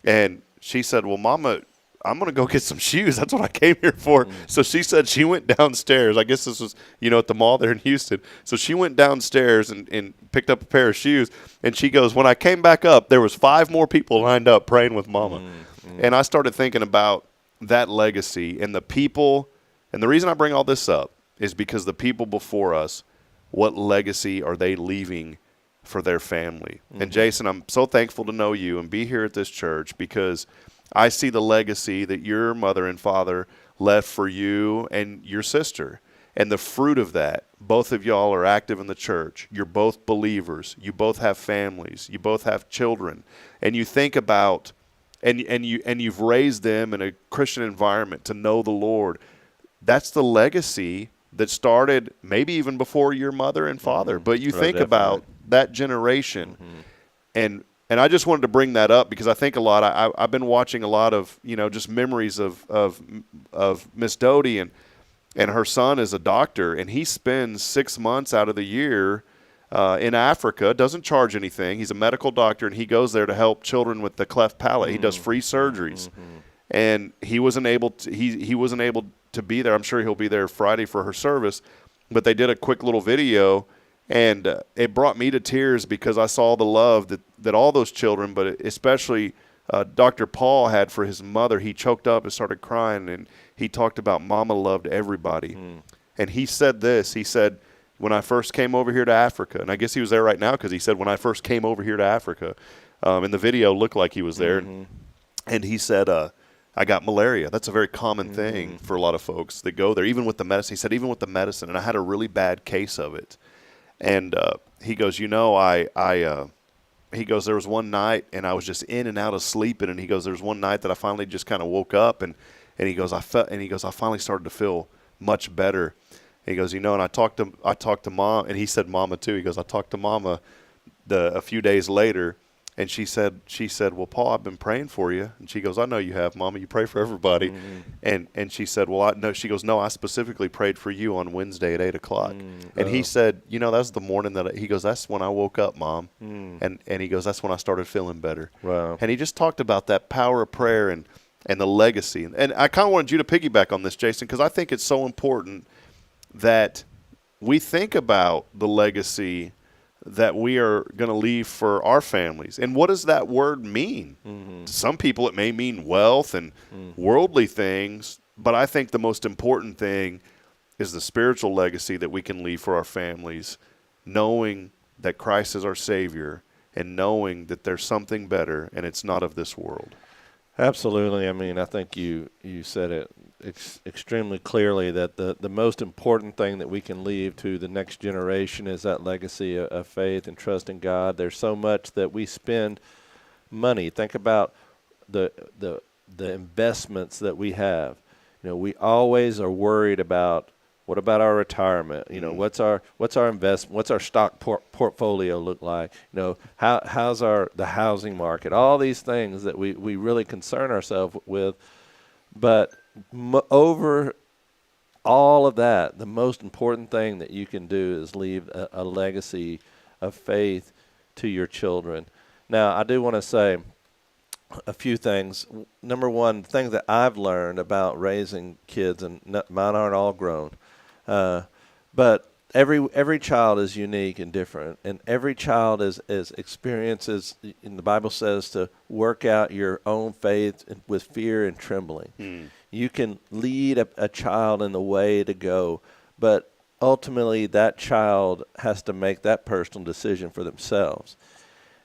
And she said, well, Mama, I'm going to go get some shoes. That's what I came here for. So she said she went downstairs. I guess this was, at the mall there in Houston. So she went downstairs and picked up a pair of shoes. And she goes, when I came back up, there was 5 more people lined up praying with Mama. And I started thinking about that legacy and the people. And the reason I bring all this up is because the people before us, what legacy are they leaving for their family? And Jason, I'm so thankful to know you and be here at this church because I see the legacy that your mother and father left for you and your sister. And the fruit of that, both of y'all are active in the church. You're both believers. You both have families. You both have children. And you think about, and you've raised them in a Christian environment to know the Lord. That's the legacy that started maybe even before your mother and father. But you think about that generation. And I just wanted to bring that up because I think a lot. I've been watching a lot of just memories of Miss Dodie, and her son is a doctor, and he spends 6 months out of the year in Africa. Doesn't charge anything. He's a medical doctor, and he goes there to help children with the cleft palate. He does free surgeries, and he wasn't able to be there. I'm sure he'll be there Friday for her service, but they did a quick little video. And it brought me to tears because I saw the love that all those children, but especially Dr. Paul had for his mother. He choked up and started crying, and he talked about Mama loved everybody. And he said this. He said, when I first came over here to Africa, and I guess he was there right now because he said, when I first came over here to Africa, and the video looked like he was there, and he said, I got malaria. That's a very common thing for a lot of folks that go there, even with the medicine. He said, even with the medicine, and I had a really bad case of it. And he goes, he goes, there was one night, and I was just in and out of sleeping, and he goes, there was one night that I finally just kind of woke up, and he goes, I finally started to feel much better. And he goes, and I talked to Mom, and he said Mama too. He goes, I talked to Mama a few days later, and she said, well, Paul, I've been praying for you. And she goes, I know you have, Mama. You pray for everybody. And she said, well, she goes, no, I specifically prayed for you on Wednesday at 8 o'clock. And he said, that's the morning he goes, that's when I woke up, Mom. And he goes, that's when I started feeling better. Wow. And he just talked about that power of prayer and the legacy. And I kind of wanted you to piggyback on this, Jason, because I think it's so important that we think about the legacy that we are going to leave for our families. And what does that word mean? To some people it may mean wealth and worldly things, but I think the most important thing is the spiritual legacy that we can leave for our families, knowing that Christ is our Savior and knowing that there's something better and it's not of this world. Absolutely. I mean, I think you said it extremely clearly that the most important thing that we can leave to the next generation is that legacy of faith and trust in God. There's so much that we spend money. Think about the investments that we have. We always are worried about, what about our retirement? What's our investment? What's our stock portfolio look like? How's the housing market? All these things that we really concern ourselves with. But over all of that, the most important thing that you can do is leave a legacy of faith to your children. Now, I do want to say a few things. Number one, things that I've learned about raising kids, and mine aren't all grown, but every child is unique and different, and every child is experiences, and the Bible says to work out your own faith with fear and trembling. You can lead a child in the way to go, but ultimately that child has to make that personal decision for themselves.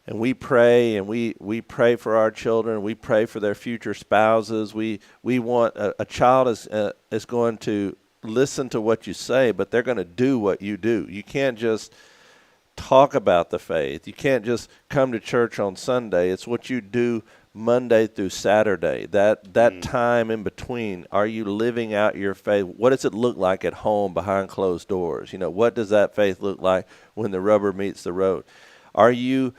And we pray, and we pray for our children. We pray for their future spouses. We want a child is going to listen to what you say, but they're going to do what you do. You can't just talk about the faith. You can't just come to church on Sunday. It's what you do Monday through Saturday. That time in between, are you living out your faith? What does it look like at home behind closed doors? What does that faith look like when the rubber meets the road? Are you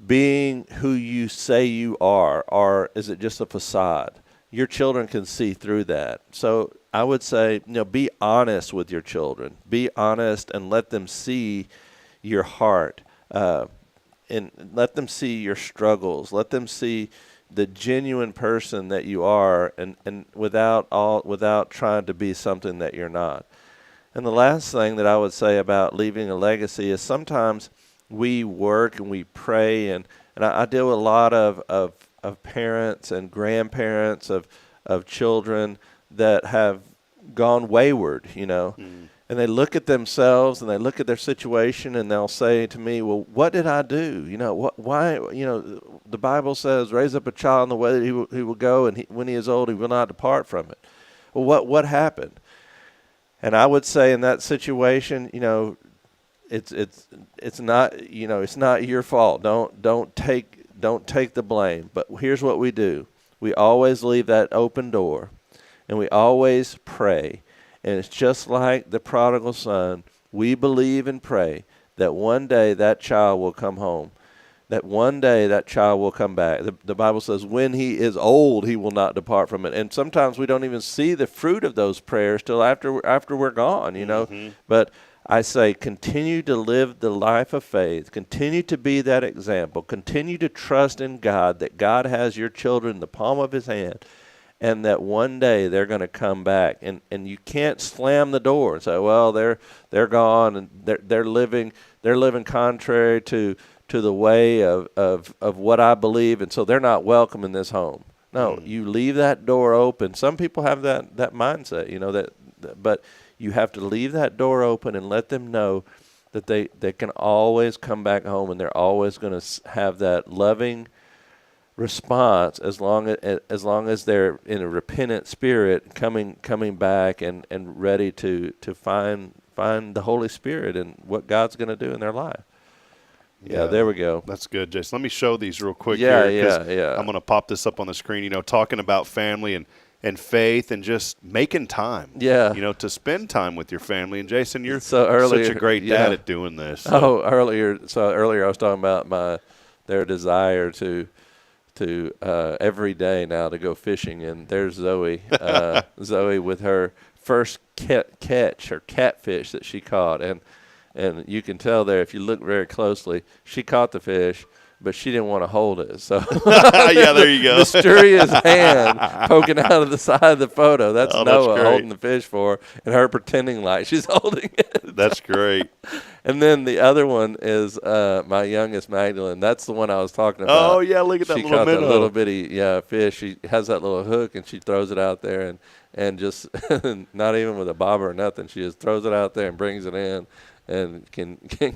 being who you say you are, or is it just a facade? Your children can see through that. So I would say, be honest with your children. Be honest and let them see your heart, and let them see your struggles. Let them see the genuine person that you are, and without trying to be something that you're not. And the last thing that I would say about leaving a legacy is sometimes we work and we pray, and I deal with a lot of parents and grandparents of children that have gone wayward, and they look at themselves and they look at their situation and they'll say to me, well, what did I do? Why, the Bible says, raise up a child in the way that he will go, and when he is old, he will not depart from it. Well, what happened? And I would say in that situation, it's not, it's not your fault. Don't take the blame. But here's what we do. We always leave that open door, and we always pray. And it's just like the prodigal son. We believe and pray that one day that child will come home, that one day that child will come back. The Bible says when he is old, he will not depart from it. And sometimes we don't even see the fruit of those prayers till after we're gone, But I say continue to live the life of faith. Continue to be that example. Continue to trust in God, that God has your children in the palm of his hand, and that one day they're going to come back. And you can't slam the door and say, well, they're gone, and they're living contrary to the way of what I believe, and so they're not welcome in this home. No, you leave that door open. Some people have that mindset, but you have to leave that door open and let them know that they can always come back home, and they're always going to have that loving response as long as they're in a repentant spirit, coming back and ready to find the Holy Spirit and what God's going to do in their life. Yeah, there we go. That's good, Jason. Let me show these real quick here. Yeah. I'm going to pop this up on the screen, talking about family and faith and just making time. Yeah. To spend time with your family. And Jason, you're such a great dad at doing this. So. Earlier I was talking about their desire to every day now to go fishing, and there's Zoe. Zoe with her first catch or catfish that she caught, and you can tell there if you look very closely, she caught the fish, but she didn't want to hold it. So yeah, there you go. Mysterious hand poking out of the side of the photo. That's Noah great. holding the fish for her, and her pretending like she's holding it. That's great. And then the other one is my youngest, Magdalene. That's the one I was talking about. Oh, yeah, look at that she little caught minnow. That little bitty fish. She has that little hook, and she throws it out there, and just not even with a bobber or nothing. She just throws it out there and brings it in and can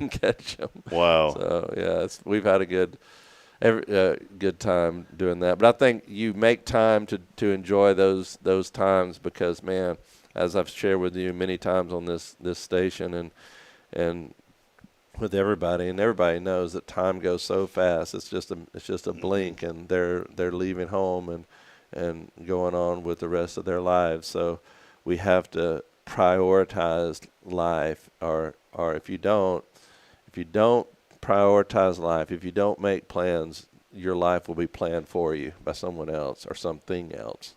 catch them. Wow. So, yeah, we've had a good time doing that. But I think you make time to enjoy those times because, man, as I've shared with you many times on this station and with everybody, and everybody knows that time goes so fast. It's just a blink, and they're leaving home and going on with the rest of their lives. So we have to prioritize life, or if you don't prioritize life, if you don't make plans, your life will be planned for you by someone else or something else.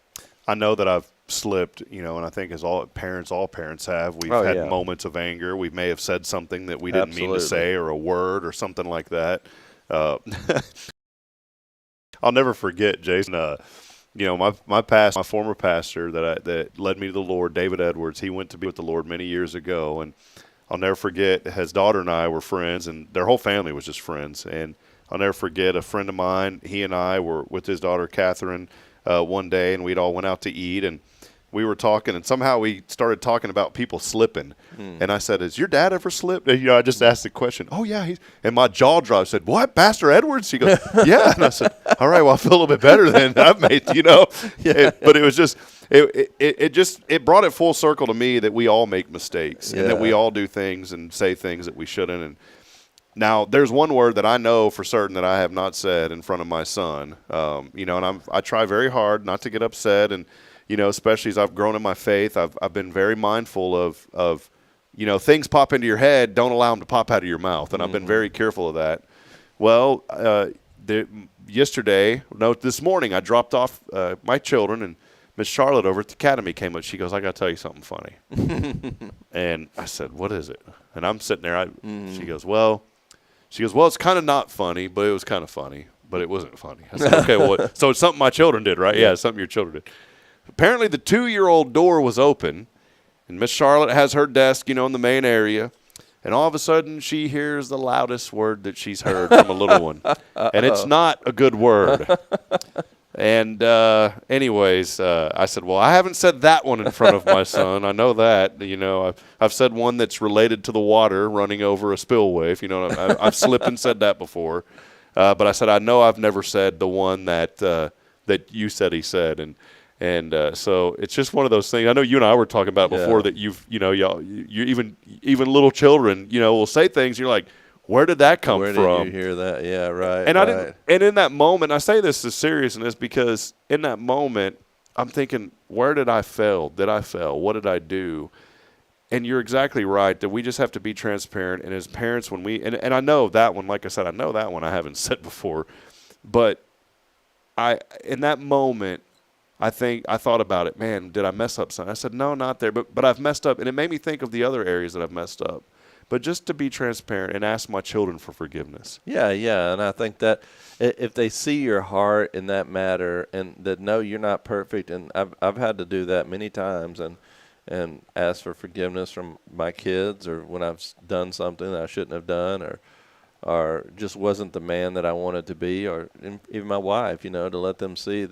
I know that I've slipped, and I think as all parents have, we've had moments of anger. We may have said something that we didn't mean to say, or a word or something like that. I'll never forget, Jason, my former pastor that led me to the Lord, David Edwards, he went to be with the Lord many years ago, and I'll never forget, his daughter and I were friends, and their whole family was just friends. And I'll never forget a friend of mine, he and I were with his daughter, Catherine, one day, and we'd all went out to eat, and we were talking, and somehow we started talking about people slipping. And I said, has your dad ever slipped? And, I just asked the question. Oh, yeah. And my jaw dropped. I said, what, Pastor Edwards? She goes, yeah. And I said, all right, well, I feel a little bit better than I've made, But it was just – it brought it full circle to me that we all make mistakes and that we all do things and say things that we shouldn't. And now there's one word that I know for certain that I have not said in front of my son, and I try very hard not to get upset, and especially as I've grown in my faith, I've been very mindful of things pop into your head, don't allow them to pop out of your mouth, and I've been very careful of that. Well, this morning I dropped off my children, and Miss Charlotte over at the academy came up. She goes, I got to tell you something funny. And I said, what is it? And I'm sitting there. She goes, well, it's kind of not funny, but it was kind of funny, but it wasn't funny. I said, okay, well, so it's something my children did, right? Yeah, it's something your children did. Apparently the 2-year-old door was open, and Miss Charlotte has her desk, in the main area, and all of a sudden she hears the loudest word that she's heard from a little one. And it's not a good word. And anyways, I said, well, I haven't said that one in front of my son. I know that. I've said one that's related to the water running over a spillway. If I've slipped and said that before. But I said, I know I've never said the one that you said he said. And so it's just one of those things. I know you and I were talking about before that you even little children, will say things. You're like, where did that come from? Where did you hear that? Yeah, right. And I didn't. And in that moment, I say this as seriousness because in that moment, I'm thinking, where did I fail? Did I fail? What did I do? And you're exactly right that we just have to be transparent. And as parents, when we and I know that one, like I said, I know that one I haven't said before, but in that moment. I thought about it, man, did I mess up something? I said, no, not there, but I've messed up. And it made me think of the other areas that I've messed up. But just to be transparent and ask my children for forgiveness. Yeah. And I think that if they see your heart in that matter and that, no, you're not perfect, and I've had to do that many times and ask for forgiveness from my kids or when I've done something that I shouldn't have done or just wasn't the man that I wanted to be, or even my wife, to let them see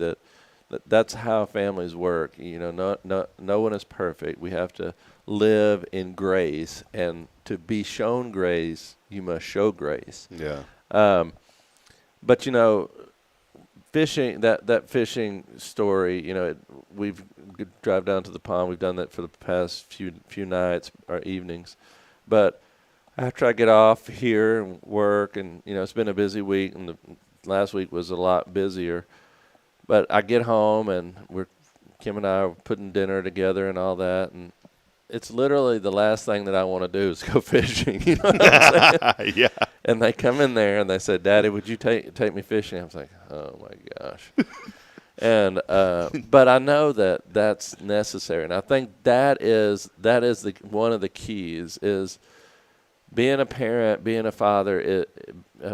that's how families work. No one is perfect. We have to live in grace, and to be shown grace, you must show grace. Yeah. But fishing, that fishing story, we've drive down to the pond. We've done that for the past few nights or evenings. But after I get off here and work, and it's been a busy week, and the last week was a lot busier. But I get home, and Kim and I are putting dinner together and all that, and it's literally the last thing that I want to do is go fishing. You know what I'm saying? Yeah. And they come in there and they said, "Daddy, would you take me fishing?" I was like, "Oh my gosh." And but I know that that's necessary, and I think that is one of the keys is being a parent, being a father,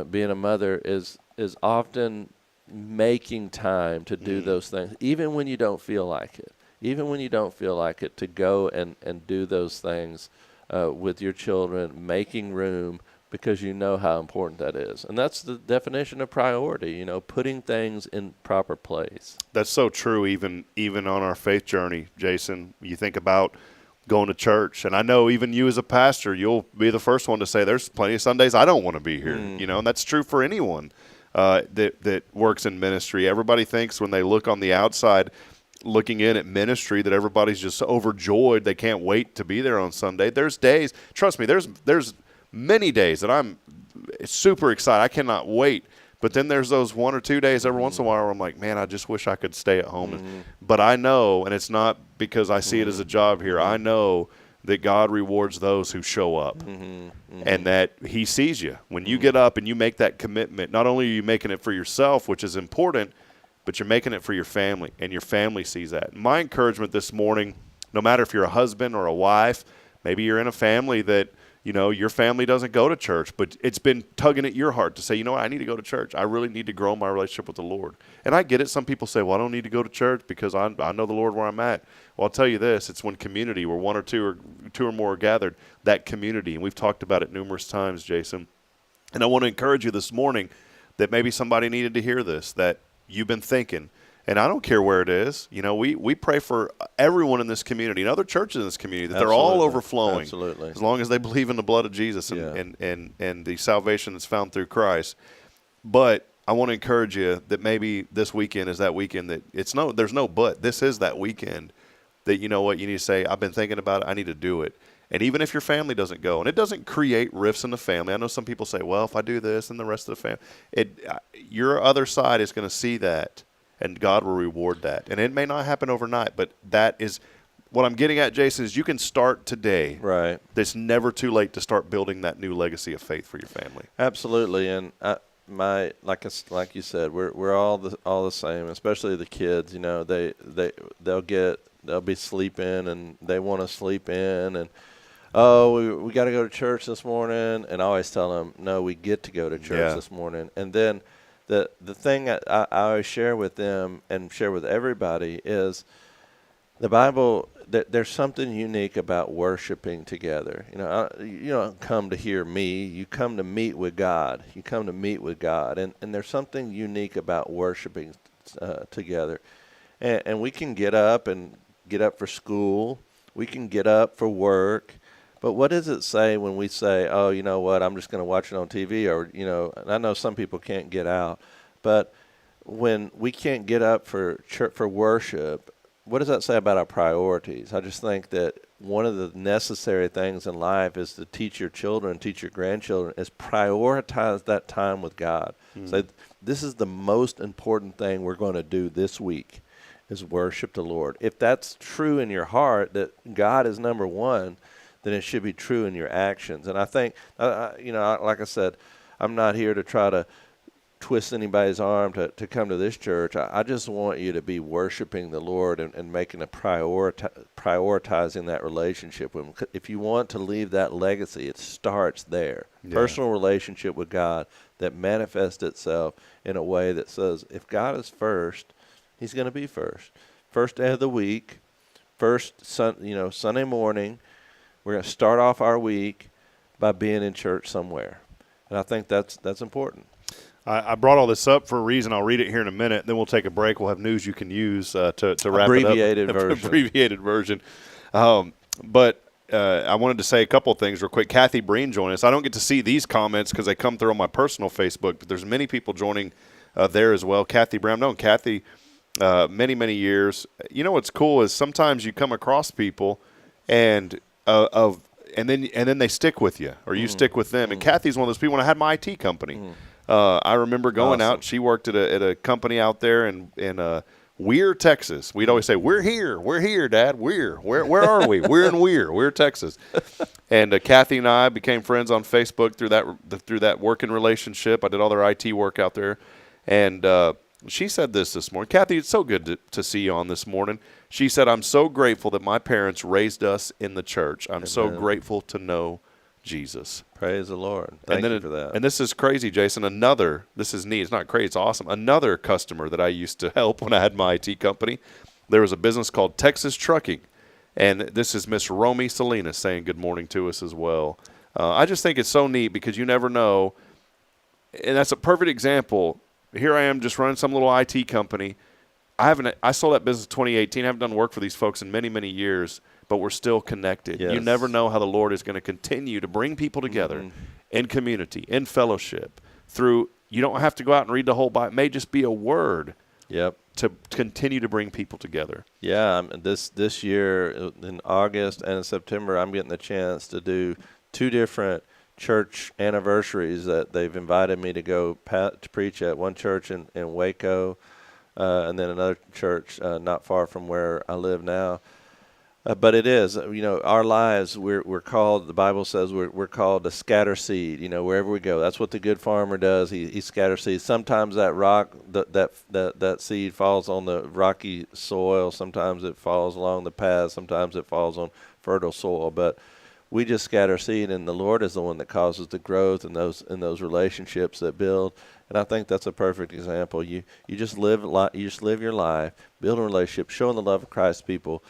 being a mother is often making time to do those things, even when you don't feel like it. Even when you don't feel like it, to go and do those things with your children, making room, because you know how important that is. And that's the definition of priority, putting things in proper place. That's so true, even on our faith journey, Jason. You think about going to church, and I know even you as a pastor, you'll be the first one to say there's plenty of Sundays I don't want to be here, and that's true for anyone that works in ministry. Everybody thinks when they look on the outside, looking in at ministry, that everybody's just overjoyed. They can't wait to be there on Sunday. There's days, trust me, there's many days that I'm super excited. I cannot wait. But then there's those 1 or 2 days every once in a while where I'm like, man, I just wish I could stay at home. But I know, and it's not because I see it as a job here, I know that God rewards those who show up, and that he sees you. When you get up and you make that commitment, not only are you making it for yourself, which is important, but you're making it for your family, and your family sees that. My encouragement this morning, no matter if you're a husband or a wife, maybe you're in a family that, your family doesn't go to church, but it's been tugging at your heart to say, what, I need to go to church. I really need to grow my relationship with the Lord. And I get it. Some people say, well, I don't need to go to church because I know the Lord where I'm at. Well, I'll tell you this, it's when community, where one or two or more are gathered, that community. And we've talked about it numerous times, Jason. And I want to encourage you this morning that maybe somebody needed to hear this, that you've been thinking, and I don't care where it is. We pray for everyone in this community and other churches in this community that they're all overflowing. Absolutely. As long as they believe in the blood of Jesus and the salvation that's found through Christ. But I want to encourage you that maybe this weekend is that weekend that there's no but. This is that weekend that you need to say, I've been thinking about it, I need to do it. And even if your family doesn't go, and it doesn't create rifts in the family. I know some people say, well, if I do this and the rest of the family, your other side is going to see that, and God will reward that. And it may not happen overnight, but that is what I'm getting at, Jason, is you can start today. Right. It's never too late to start building that new legacy of faith for your family. Absolutely. And like you said, we're all the same, especially the kids. They'll be sleeping, and they want to sleep in, and we got to go to church this morning. And I always tell them, no, we get to go to church this morning. And then the thing I always share with them and share with everybody is the Bible. There's something unique about worshiping together. You don't come to hear me. You come to meet with God. You come to meet with God. And there's something unique about worshiping together. And we can get up for school. We can get up for work. But what does it say when we say, oh, you know what, I'm just going to watch it on TV? Or, and I know some people can't get out. But when we can't get up for worship, what does that say about our priorities? I just think that one of the necessary things in life is to teach your children, teach your grandchildren, is prioritize that time with God. So this is the most important thing we're going to do this week, is worship the Lord. If that's true in your heart, that God is number one, then it should be true in your actions. And I think, like I said, I'm not here to try to twist anybody's arm to come to this church. I just want you to be worshiping the Lord and making prioritizing that relationship with Him. If you want to leave that legacy, it starts there. Yeah. Personal relationship with God that manifests itself in a way that says, if God is first, He's going to be first. First day of the week, Sunday morning, we're going to start off our week by being in church somewhere. And I think that's important. I brought all this up for a reason. I'll read it here in a minute. Then we'll take a break. We'll have news you can use to wrap Abbreviated it up. version. Abbreviated version. But I wanted to say a couple things real quick. Kathy Breen joined us. I don't get to see these comments because they come through on my personal Facebook, but there's many people joining there as well. Kathy Breen, I've known Kathy many, many years. You know what's cool is sometimes you come across people and then they stick with you, or you stick with them. And Kathy's one of those people. When I had my IT company, I remember going out. She worked at a company out there in Weir, Texas. We'd always say, "We're here, Dad. Where are we? We're in Weir, Texas." And Kathy and I became friends on Facebook through that working relationship. I did all their IT work out there, and she said this morning. Kathy, it's so good to see you on this morning. She said, "I'm so grateful that my parents raised us in the church. I'm so grateful to know Jesus." Praise the Lord. Thank you for that. And this is crazy, Jason. This is neat. It's not crazy. It's awesome. Another customer that I used to help when I had my IT company, there was a business called Texas Trucking. And this is Miss Romy Salinas saying good morning to us as well. I just think it's so neat because you never know. And that's a perfect example. Here I am just running some little IT company. I sold that business in 2018. I haven't done work for these folks in many, many years, but we're still connected. Yes. You never know how the Lord is going to continue to bring people together in community, in fellowship, through, you don't have to go out and read the whole Bible. It may just be a word to continue to bring people together. Yeah, this year in August and in September, I'm getting the chance to do 2 different church anniversaries that they've invited me to go to preach at. One church in Waco, and then another church not far from where I live now. But it is, our lives, we're called, the Bible says we're called to scatter seed, wherever we go. That's what the good farmer does. He scatters seeds. Sometimes that rock, that seed falls on the rocky soil. Sometimes it falls along the path. Sometimes it falls on fertile soil. But we just scatter seed, and the Lord is the one that causes the growth and those relationships that build. And I think that's a perfect example. You just live your life, build a relationship, showing the love of Christ to people,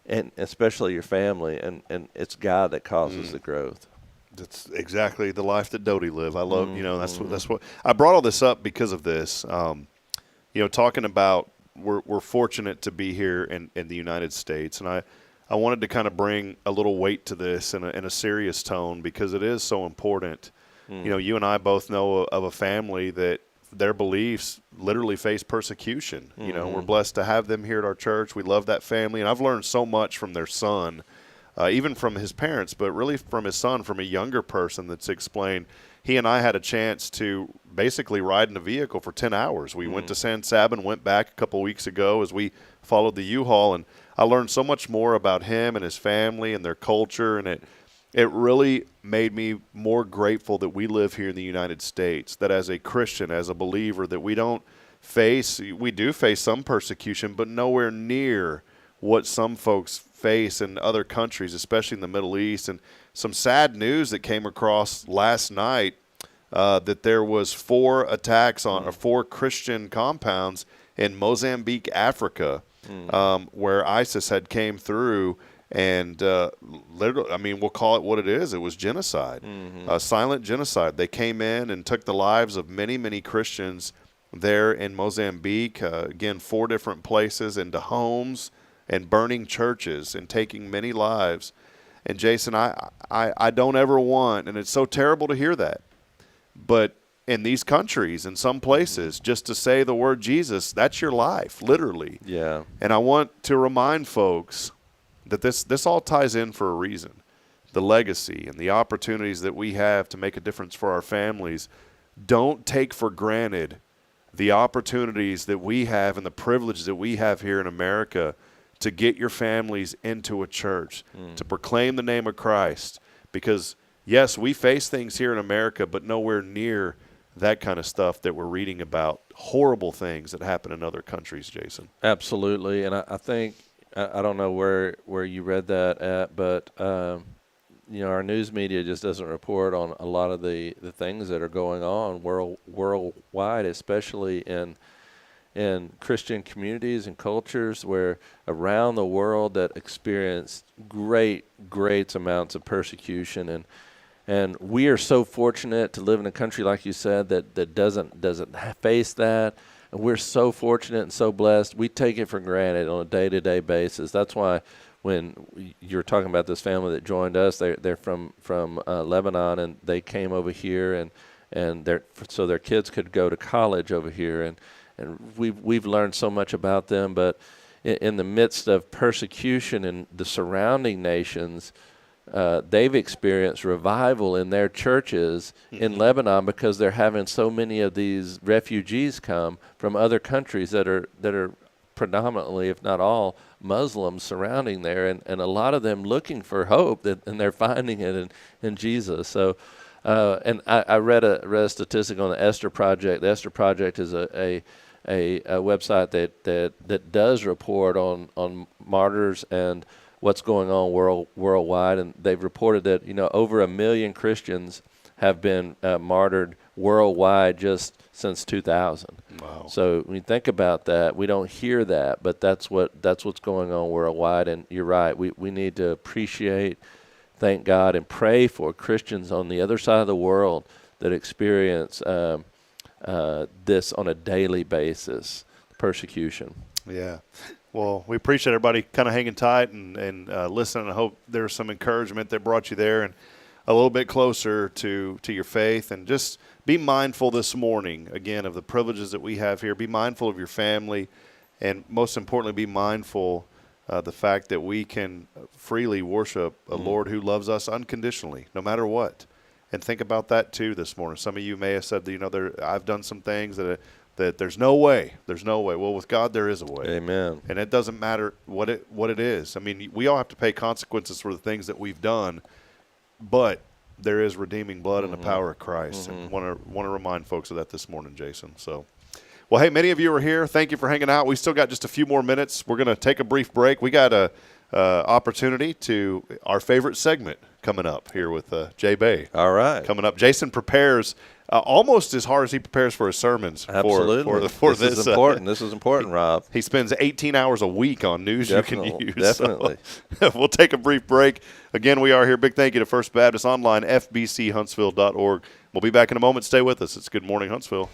and especially your family, and it's God that causes the growth. That's exactly the life that Dodie lived. I love, that's what I brought all this up because of this. Talking about we're fortunate to be here in the United States, and I wanted to kind of bring a little weight to this in a serious tone because it is so important. You and I both know of a family that their beliefs literally face persecution. We're blessed to have them here at our church. We love that family, and I've learned so much from their son, even from his parents, but really from his son, from a younger person that's explained. He and I had a chance to basically ride in a vehicle for 10 hours. We went to San Saba and went back a couple weeks ago as we followed the U-Haul, and I learned so much more about him and his family and their culture, and it really made me more grateful that we live here in the United States, that as a Christian, as a believer, that we do face some persecution, but nowhere near what some folks face in other countries, especially in the Middle East. And some sad news that came across last night, that there was 4 attacks on 4 Christian compounds in Mozambique, Africa, where ISIS had came through. And literally, we'll call it what it is. It was genocide, silent genocide. They came in and took the lives of many, many Christians there in Mozambique. Again, 4 different places, into homes and burning churches and taking many lives. And Jason, I don't ever want, and it's so terrible to hear that, but in these countries, in some places, just to say the word Jesus, that's your life, literally. Yeah. And I want to remind folks that this all ties in for a reason. The legacy and the opportunities that we have to make a difference for our families. Don't take for granted the opportunities that we have and the privilege that we have here in America to get your families into a church, to proclaim the name of Christ. Because, yes, we face things here in America, but nowhere near that kind of stuff that we're reading about, horrible things that happen in other countries, Jason. Absolutely. And I think, I don't know where you read that at, but our news media just doesn't report on a lot of the things that are going on worldwide, especially in Christian communities and cultures where around the world that experience great amounts of persecution. And we are so fortunate to live in a country, like you said, that doesn't face that. And we're so fortunate and so blessed. We take it for granted on a day-to-day basis. That's why when you're talking about this family that joined us, they're from Lebanon, and they came over here, and so their kids could go to college over here, and we've learned so much about them. But in the midst of persecution in the surrounding nations, they've experienced revival in their churches in Lebanon because they're having so many of these refugees come from other countries that are predominantly, if not all, Muslims surrounding there, and a lot of them looking for hope, and they're finding it in Jesus. So, and I read a statistic on the Esther Project. The Esther Project is a website that does report on martyrs and what's going on worldwide, and they've reported that over 1 million Christians have been martyred worldwide just since 2000. Wow! So when you think about that, we don't hear that, but that's what's going on worldwide. And you're right, we need to appreciate, thank God, and pray for Christians on the other side of the world that experience this on a daily basis, persecution. Yeah. Well, we appreciate everybody kind of hanging tight and listening. I hope there's some encouragement that brought you there and a little bit closer to your faith. And just be mindful this morning, again, of the privileges that we have here. Be mindful of your family, and most importantly, be mindful the fact that we can freely worship a Lord who loves us unconditionally, no matter what. And think about that, too, this morning. Some of you may have said, I've done some things that there's no way. There's no way. Well, with God, there is a way. Amen. And it doesn't matter what it is. I mean, we all have to pay consequences for the things that we've done, but there is redeeming blood and the power of Christ. And want to remind folks of that this morning, Jason. So, well, hey, many of you are here. Thank you for hanging out. We still got just a few more minutes. We're going to take a brief break. We got a opportunity to our favorite segment coming up here with Jay Bay. All right. Coming up. Jason prepares almost as hard as he prepares for his sermons. Absolutely. For this is important. This is important, Rob. He spends 18 hours a week on news you can use. Definitely. So, we'll take a brief break. Again, we are here. Big thank you to First Baptist Online, FBCHuntsville.org. We'll be back in a moment. Stay with us. It's Good Morning Huntsville.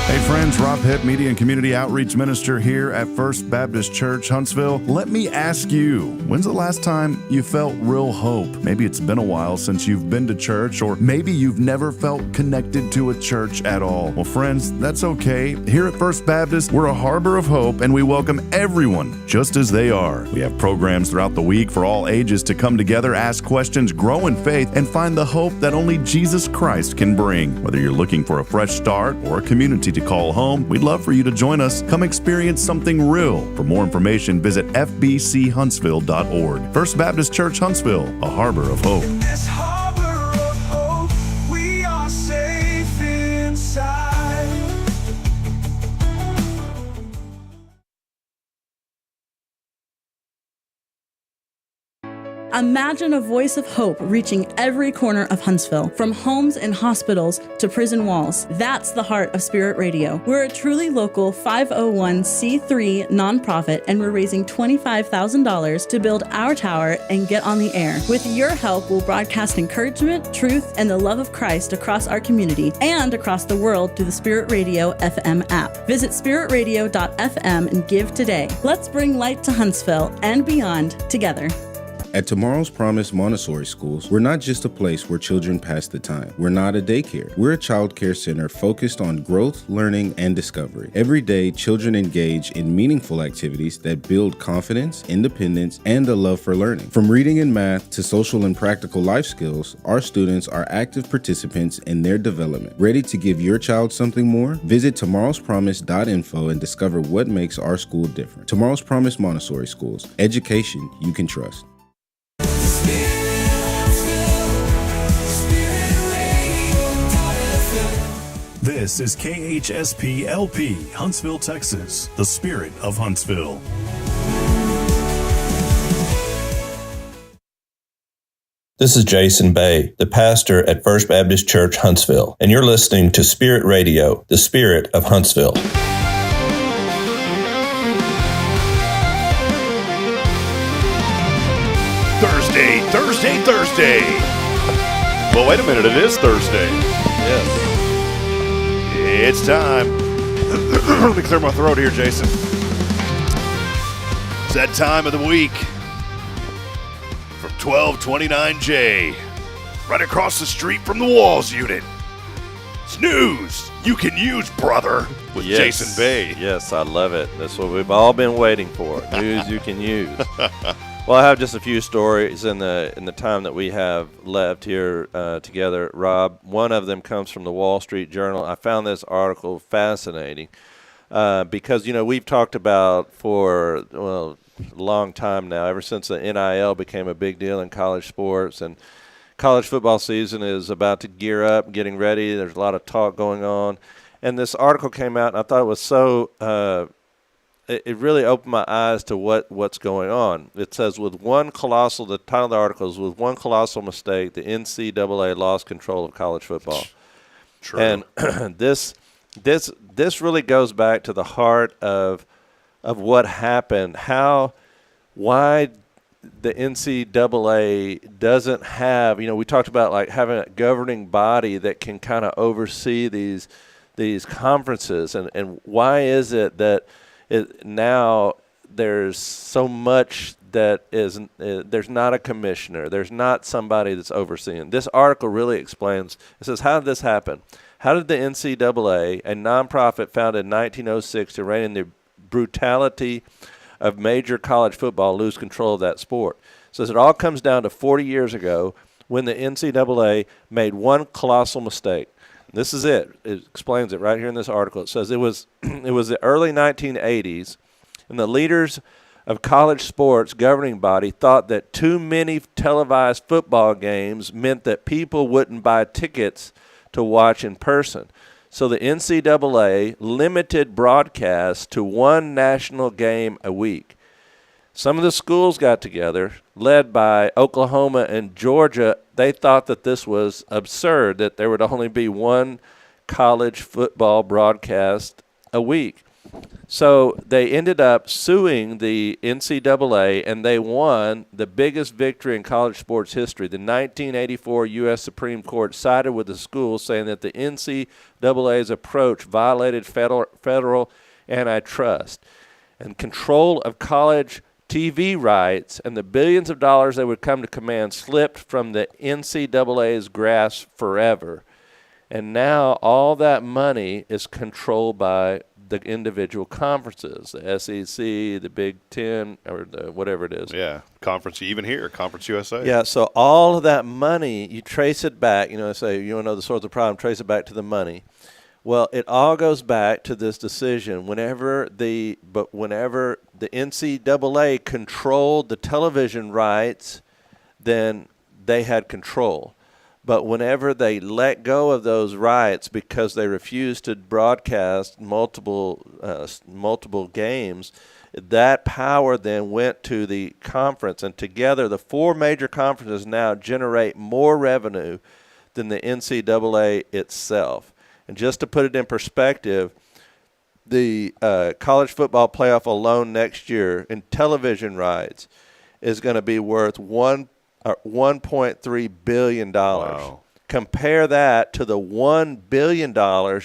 Hey friends, Rob Hitt, Media and Community Outreach Minister here at First Baptist Church, Huntsville. Let me ask you, when's the last time you felt real hope? Maybe it's been a while since you've been to church, or maybe you've never felt connected to a church at all. Well, friends, that's okay. Here at First Baptist, we're a harbor of hope, and we welcome everyone just as they are. We have programs throughout the week for all ages to come together, ask questions, grow in faith, and find the hope that only Jesus Christ can bring. Whether you're looking for a fresh start or a community to call home, we'd love for you to join us. Come experience something real. For more information, visit fbchuntsville.org. First Baptist Church, Huntsville, a harbor of hope. In this harbor of hope, we are safe inside. Imagine a voice of hope reaching every corner of Huntsville, from homes and hospitals to prison walls. That's the heart of Spirit Radio. We're a truly local 501c3 nonprofit, and we're raising $25,000 to build our tower and get on the air. With your help, we'll broadcast encouragement, truth, and the love of Christ across our community and across the world through the Spirit Radio FM app. Visit spiritradio.fm and give today. Let's bring light to Huntsville and beyond together. At Tomorrow's Promise Montessori Schools, we're not just a place where children pass the time. We're not a daycare. We're a child care center focused on growth, learning, and discovery. Every day, children engage in meaningful activities that build confidence, independence, and a love for learning. From reading and math to social and practical life skills, our students are active participants in their development. Ready to give your child something more? Visit tomorrowspromise.info and discover what makes our school different. Tomorrow's Promise Montessori Schools. Education you can trust. This is KHSP LP, Huntsville, Texas, the spirit of Huntsville. This is Jason Bay, the pastor at First Baptist Church, Huntsville, and you're listening to Spirit Radio, the Spirit of Huntsville. Thursday. Well, wait a minute. It is Thursday. Yes. It's time. Let me clear my throat here, Jason. It's that time of the week from 1229J, right across the street from the Walls unit. It's news you can use, brother, with Jason Bay. Yes, I love it. That's what we've all been waiting for. News you can use. Well, I have just a few stories in the time that we have left here together, Rob. One of them comes from the Wall Street Journal. I found this article fascinating because, we've talked about for, a long time now, ever since the NIL became a big deal in college sports, and college football season is about to gear up, getting ready. There's a lot of talk going on. And this article came out, and I thought it was so it really opened my eyes to what's going on. It says, the title of the article is, with one colossal mistake, the NCAA lost control of college football. True. And this really goes back to the heart of what happened, why the NCAA doesn't have, we talked about like having a governing body that can kind of oversee these conferences, and why is it that now there's so much that is there's not a commissioner, there's not somebody that's overseeing. This article really explains. It says, how did this happen? How did the NCAA, a nonprofit founded in 1906 to rein in the brutality of major college football, lose control of that sport? It says it all comes down to 40 years ago when the NCAA made one colossal mistake. This is it. It explains it right here in this article. It says it was the early 1980s, and the leaders of college sports governing body thought that too many televised football games meant that people wouldn't buy tickets to watch in person. So the NCAA limited broadcasts to one national game a week. Some of the schools got together, led by Oklahoma and Georgia. They thought that this was absurd, that there would only be one college football broadcast a week. So they ended up suing the NCAA, and they won the biggest victory in college sports history. The 1984 U.S. Supreme Court sided with the schools, saying that the NCAA's approach violated federal antitrust, and control of college TV rights and the billions of dollars they would come to command slipped from the NCAA's grasp forever. And now all that money is controlled by the individual conferences, the SEC, the Big Ten, or the whatever it is. Yeah, conference, even here, Conference USA. Yeah, so all of that money, you trace it back, say you want to know the source of the problem, trace it back to the money. Well, it all goes back to this decision. Whenever the NCAA controlled the television rights, then they had control. But whenever they let go of those rights because they refused to broadcast multiple games, that power then went to the conference. And together, the four major conferences now generate more revenue than the NCAA itself. And just to put it in perspective, the college football playoff alone next year in television rights is going to be worth $1.3 billion. Wow. Compare that to the $1 billion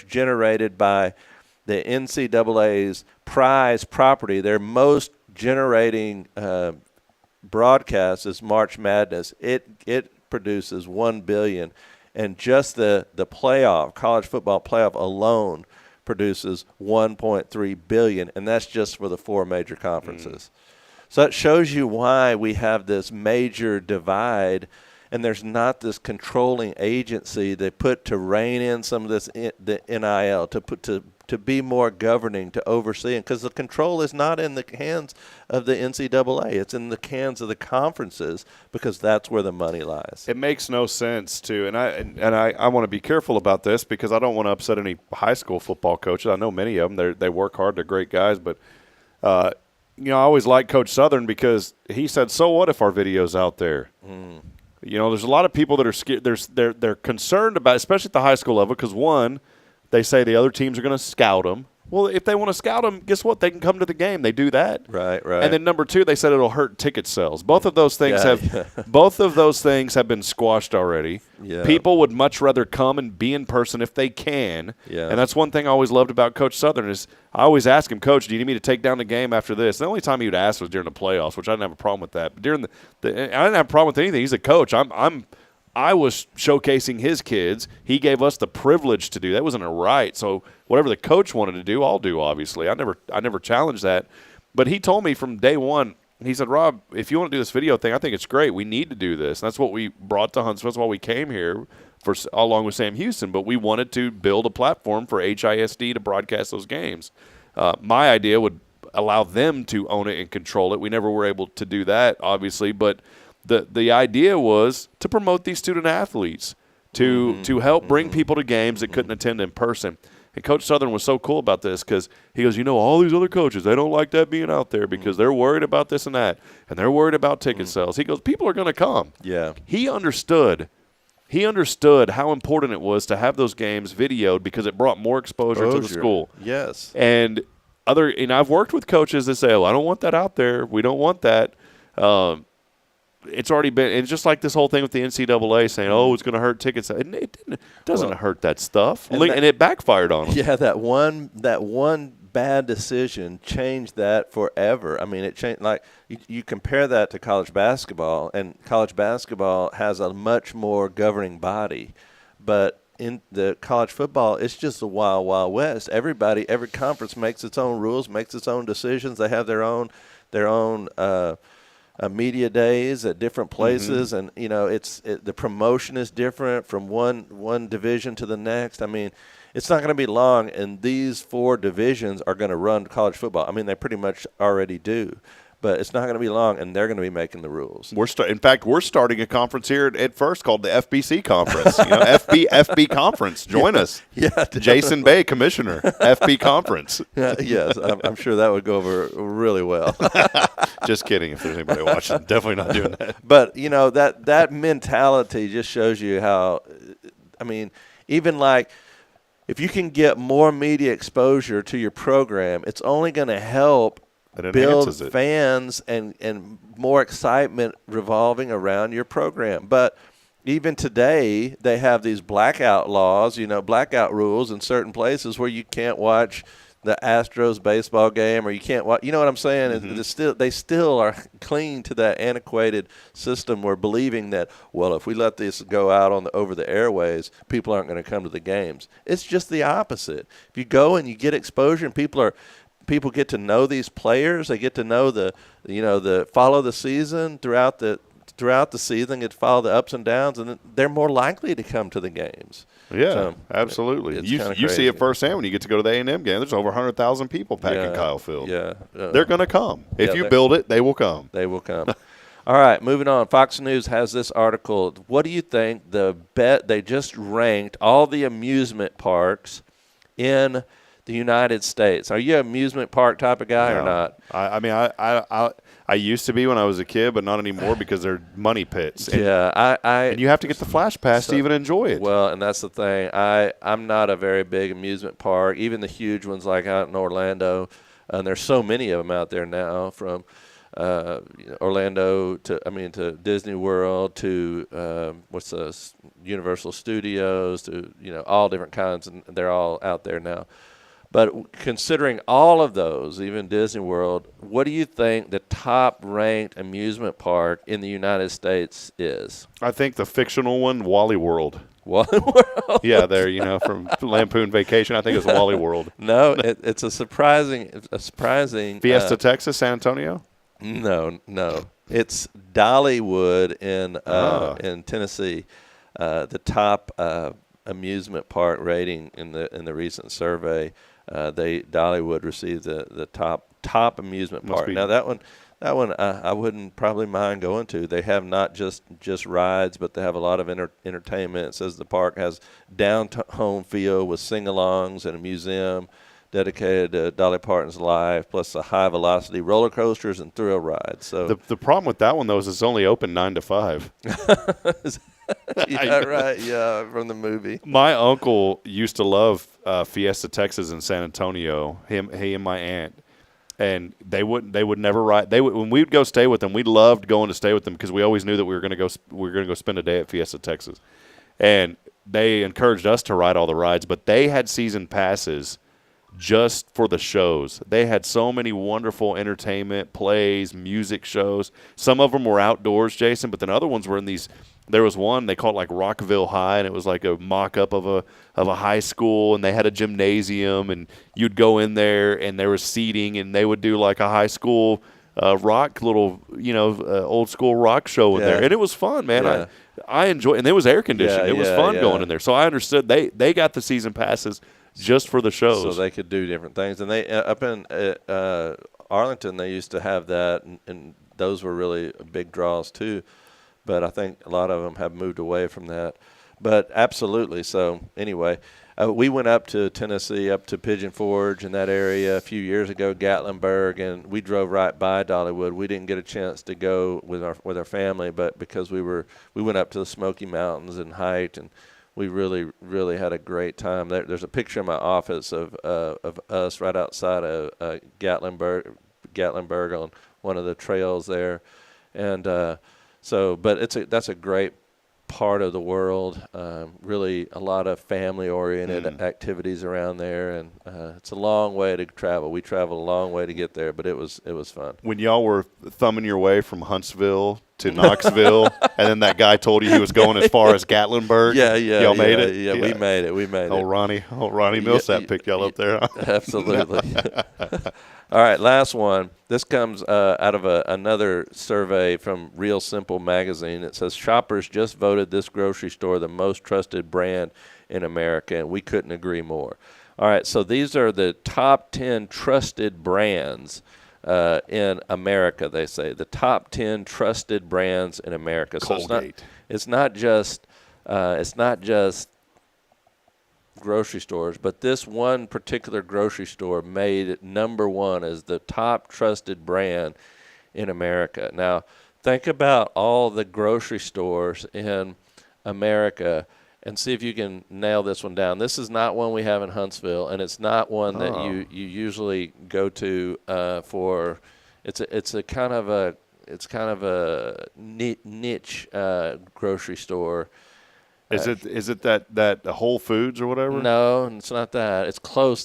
generated by the NCAA's prize property. Their most generating broadcast is March Madness. It produces $1 billion. And just the playoff, college football playoff alone, produces $1.3 billion, and that's just for the four major conferences. So it shows you why we have this major divide, and there's not this controlling agency they put to rein in some of this the NIL, to be more governing, to overseeing, because the control is not in the hands of the NCAA. It's in the hands of the conferences, because that's where the money lies. It makes no sense to, and I want to be careful about this because I don't want to upset any high school football coaches. I know many of them. They work hard. They're great guys, but I always like Coach Southern because he said, "So what if our video's out there?" You know, there's a lot of people that are scared. They're concerned about, especially at the high school level, because one, they say the other teams are going to scout them. Well, if they want to scout them, guess what? They can come to the game. They do that. Right. And then number two, they said it'll hurt ticket sales. Both of those things both of those things have been squashed already. Yeah. People would much rather come and be in person if they can. Yeah. And that's one thing I always loved about Coach Southern is I always ask him, Coach, do you need me to take down the game after this? The only time he would ask was during the playoffs, which I didn't have a problem with that. But during I didn't have a problem with anything. He's a coach. I was showcasing his kids. He gave us the privilege to do that. It wasn't a right. So whatever the coach wanted to do, I'll do, obviously. I never challenged that. But he told me from day one, he said, Rob, if you want to do this video thing, I think it's great. We need to do this. And that's what we brought to Huntsville. That's why we came here along with Sam Houston. But we wanted to build a platform for HISD to broadcast those games. My idea would allow them to own it and control it. We never were able to do that, obviously. But the idea was to promote these student athletes, to help bring people to games that couldn't attend in person. And Coach Southern was so cool about this because he goes, all these other coaches, they don't like that being out there because they're worried about this and that, and they're worried about ticket sales. He goes, people are going to come. Yeah. He understood how important it was to have those games videoed because it brought more exposure to the school. Yes. And I've worked with coaches that say, I don't want that out there. We don't want that. It's already been – it's just like this whole thing with the NCAA saying, it's going to hurt tickets. It doesn't hurt that stuff. And it backfired on them. Yeah, that one bad decision changed that forever. I mean, it changed – like you compare that to college basketball, and college basketball has a much more governing body. But in the college football, it's just a wild, wild west. Every conference makes its own rules, makes its own decisions. They have their own media days at different places, and the promotion is different from one division to the next. I mean, it's not going to be long, and these 4 divisions are going to run college football. I mean, they pretty much already do, but it's not going to be long, and they're going to be making the rules. In fact, we're starting a conference here at first called the FBC conference. FB conference. Join us. Yeah, Jason Bay, commissioner. FB conference. Yes, I'm sure that would go over really well. Just kidding. If there's anybody watching, definitely not doing that. But that mentality just shows you how. I mean, even like if you can get more media exposure to your program, it's only going to help build fans and more excitement revolving around your program. But even today, they have these blackout laws, blackout rules in certain places where you can't watch the Astros baseball game, or you can't watch. You know what I'm saying? They still are clinging to that antiquated system. We're believing that, if we let this go out over the airways, people aren't going to come to the games. It's just the opposite. If you go and you get exposure, and people get to know these players, they get to know the follow the season throughout the season, get to follow the ups and downs, and they're more likely to come to the games. Yeah, so, absolutely. You see it firsthand when you get to go to the A&M game. There's over 100,000 people packing Kyle Field. Yeah. They're going to come. If you build it, they will come. They will come. All right, moving on. Fox News has this article. What do you think they just ranked all the amusement parks in the United States? Are you an amusement park type of guy or not? I used to be when I was a kid, but not anymore because they're money pits. And, and you have to get the Flash Pass to even enjoy it. Well, and that's the thing. I'm not a very big amusement park. Even the huge ones like out in Orlando, and there's so many of them out there now, from Orlando to Disney World to Universal Studios to all different kinds, and they're all out there now. But considering all of those, even Disney World, what do you think the top-ranked amusement park in the United States is? I think the fictional one, Wally World. Wally World? Yeah, there, from Lampoon Vacation. I think it's Wally World. No, it's a surprising. Fiesta, Texas, San Antonio? No. It's Dollywood in Tennessee. The top amusement park rating in the recent survey. Dollywood received the top amusement park. Now that one I wouldn't probably mind going to. They have not just rides, but they have a lot of entertainment. It says the park has down-home feel with sing-alongs and a museum, dedicated to Dolly Parton's life, plus the high velocity roller coasters and thrill rides. So the problem with that one though is it's only open 9 to 5. Yeah, right. Yeah, from the movie. My uncle used to love Fiesta Texas in San Antonio. He and my aunt, and they would never ride. When we'd go stay with them, we loved going to stay with them because we always knew that we were going to go spend a day at Fiesta Texas, and they encouraged us to ride all the rides. But they had season passes just for the shows. They had so many wonderful entertainment plays, music shows. Some of them were outdoors, Jason, but then other ones were in these. There was one they called like Rockville High, and it was like a mock-up of a high school, and they had a gymnasium, and you'd go in there, and there was seating, and they would do like a high school rock little, old school rock show in there, and it was fun, man. Yeah. I enjoyed, and it was air conditioned. It was fun yeah. going in there, so I understood they got the season passes just for the shows, so they could do different things. And they up in Arlington, they used to have that, and those were really big draws too. But I think a lot of them have moved away from that. But absolutely. So anyway, we went up to Tennessee, up to Pigeon Forge in that area a few years ago, Gatlinburg, and we drove right by Dollywood. We didn't get a chance to go with our family, but because we went up to the Smoky Mountains and hiked, and we really, really had a great time. There's a picture in my office of us right outside of Gatlinburg on one of the trails there, and but that's a great part of the world. Really, a lot of family-oriented activities around there, and it's a long way to travel. We traveled a long way to get there, but it was fun. When y'all were thumbing your way from Huntsville to Knoxville, and then that guy told you he was going as far as Gatlinburg. Y'all made it. Yeah, we made it. Old Ronnie Millsap picked y'all up there. Huh? Absolutely. All right, last one. This comes out of another survey from Real Simple magazine. It says shoppers just voted this grocery store the most trusted brand in America, and we couldn't agree more. All right, so these are the top 10 trusted brands in America, they say. The top 10 trusted brands in America. Colgate. So it's not just grocery stores, but this one particular grocery store made it number one as the top trusted brand in America. Now, think about all the grocery stores in America and see if you can nail this one down. This is not one we have in Huntsville, and it's not one that you usually go to for. It's kind of a niche grocery store. Is it that Whole Foods or whatever? No, it's not that. It's close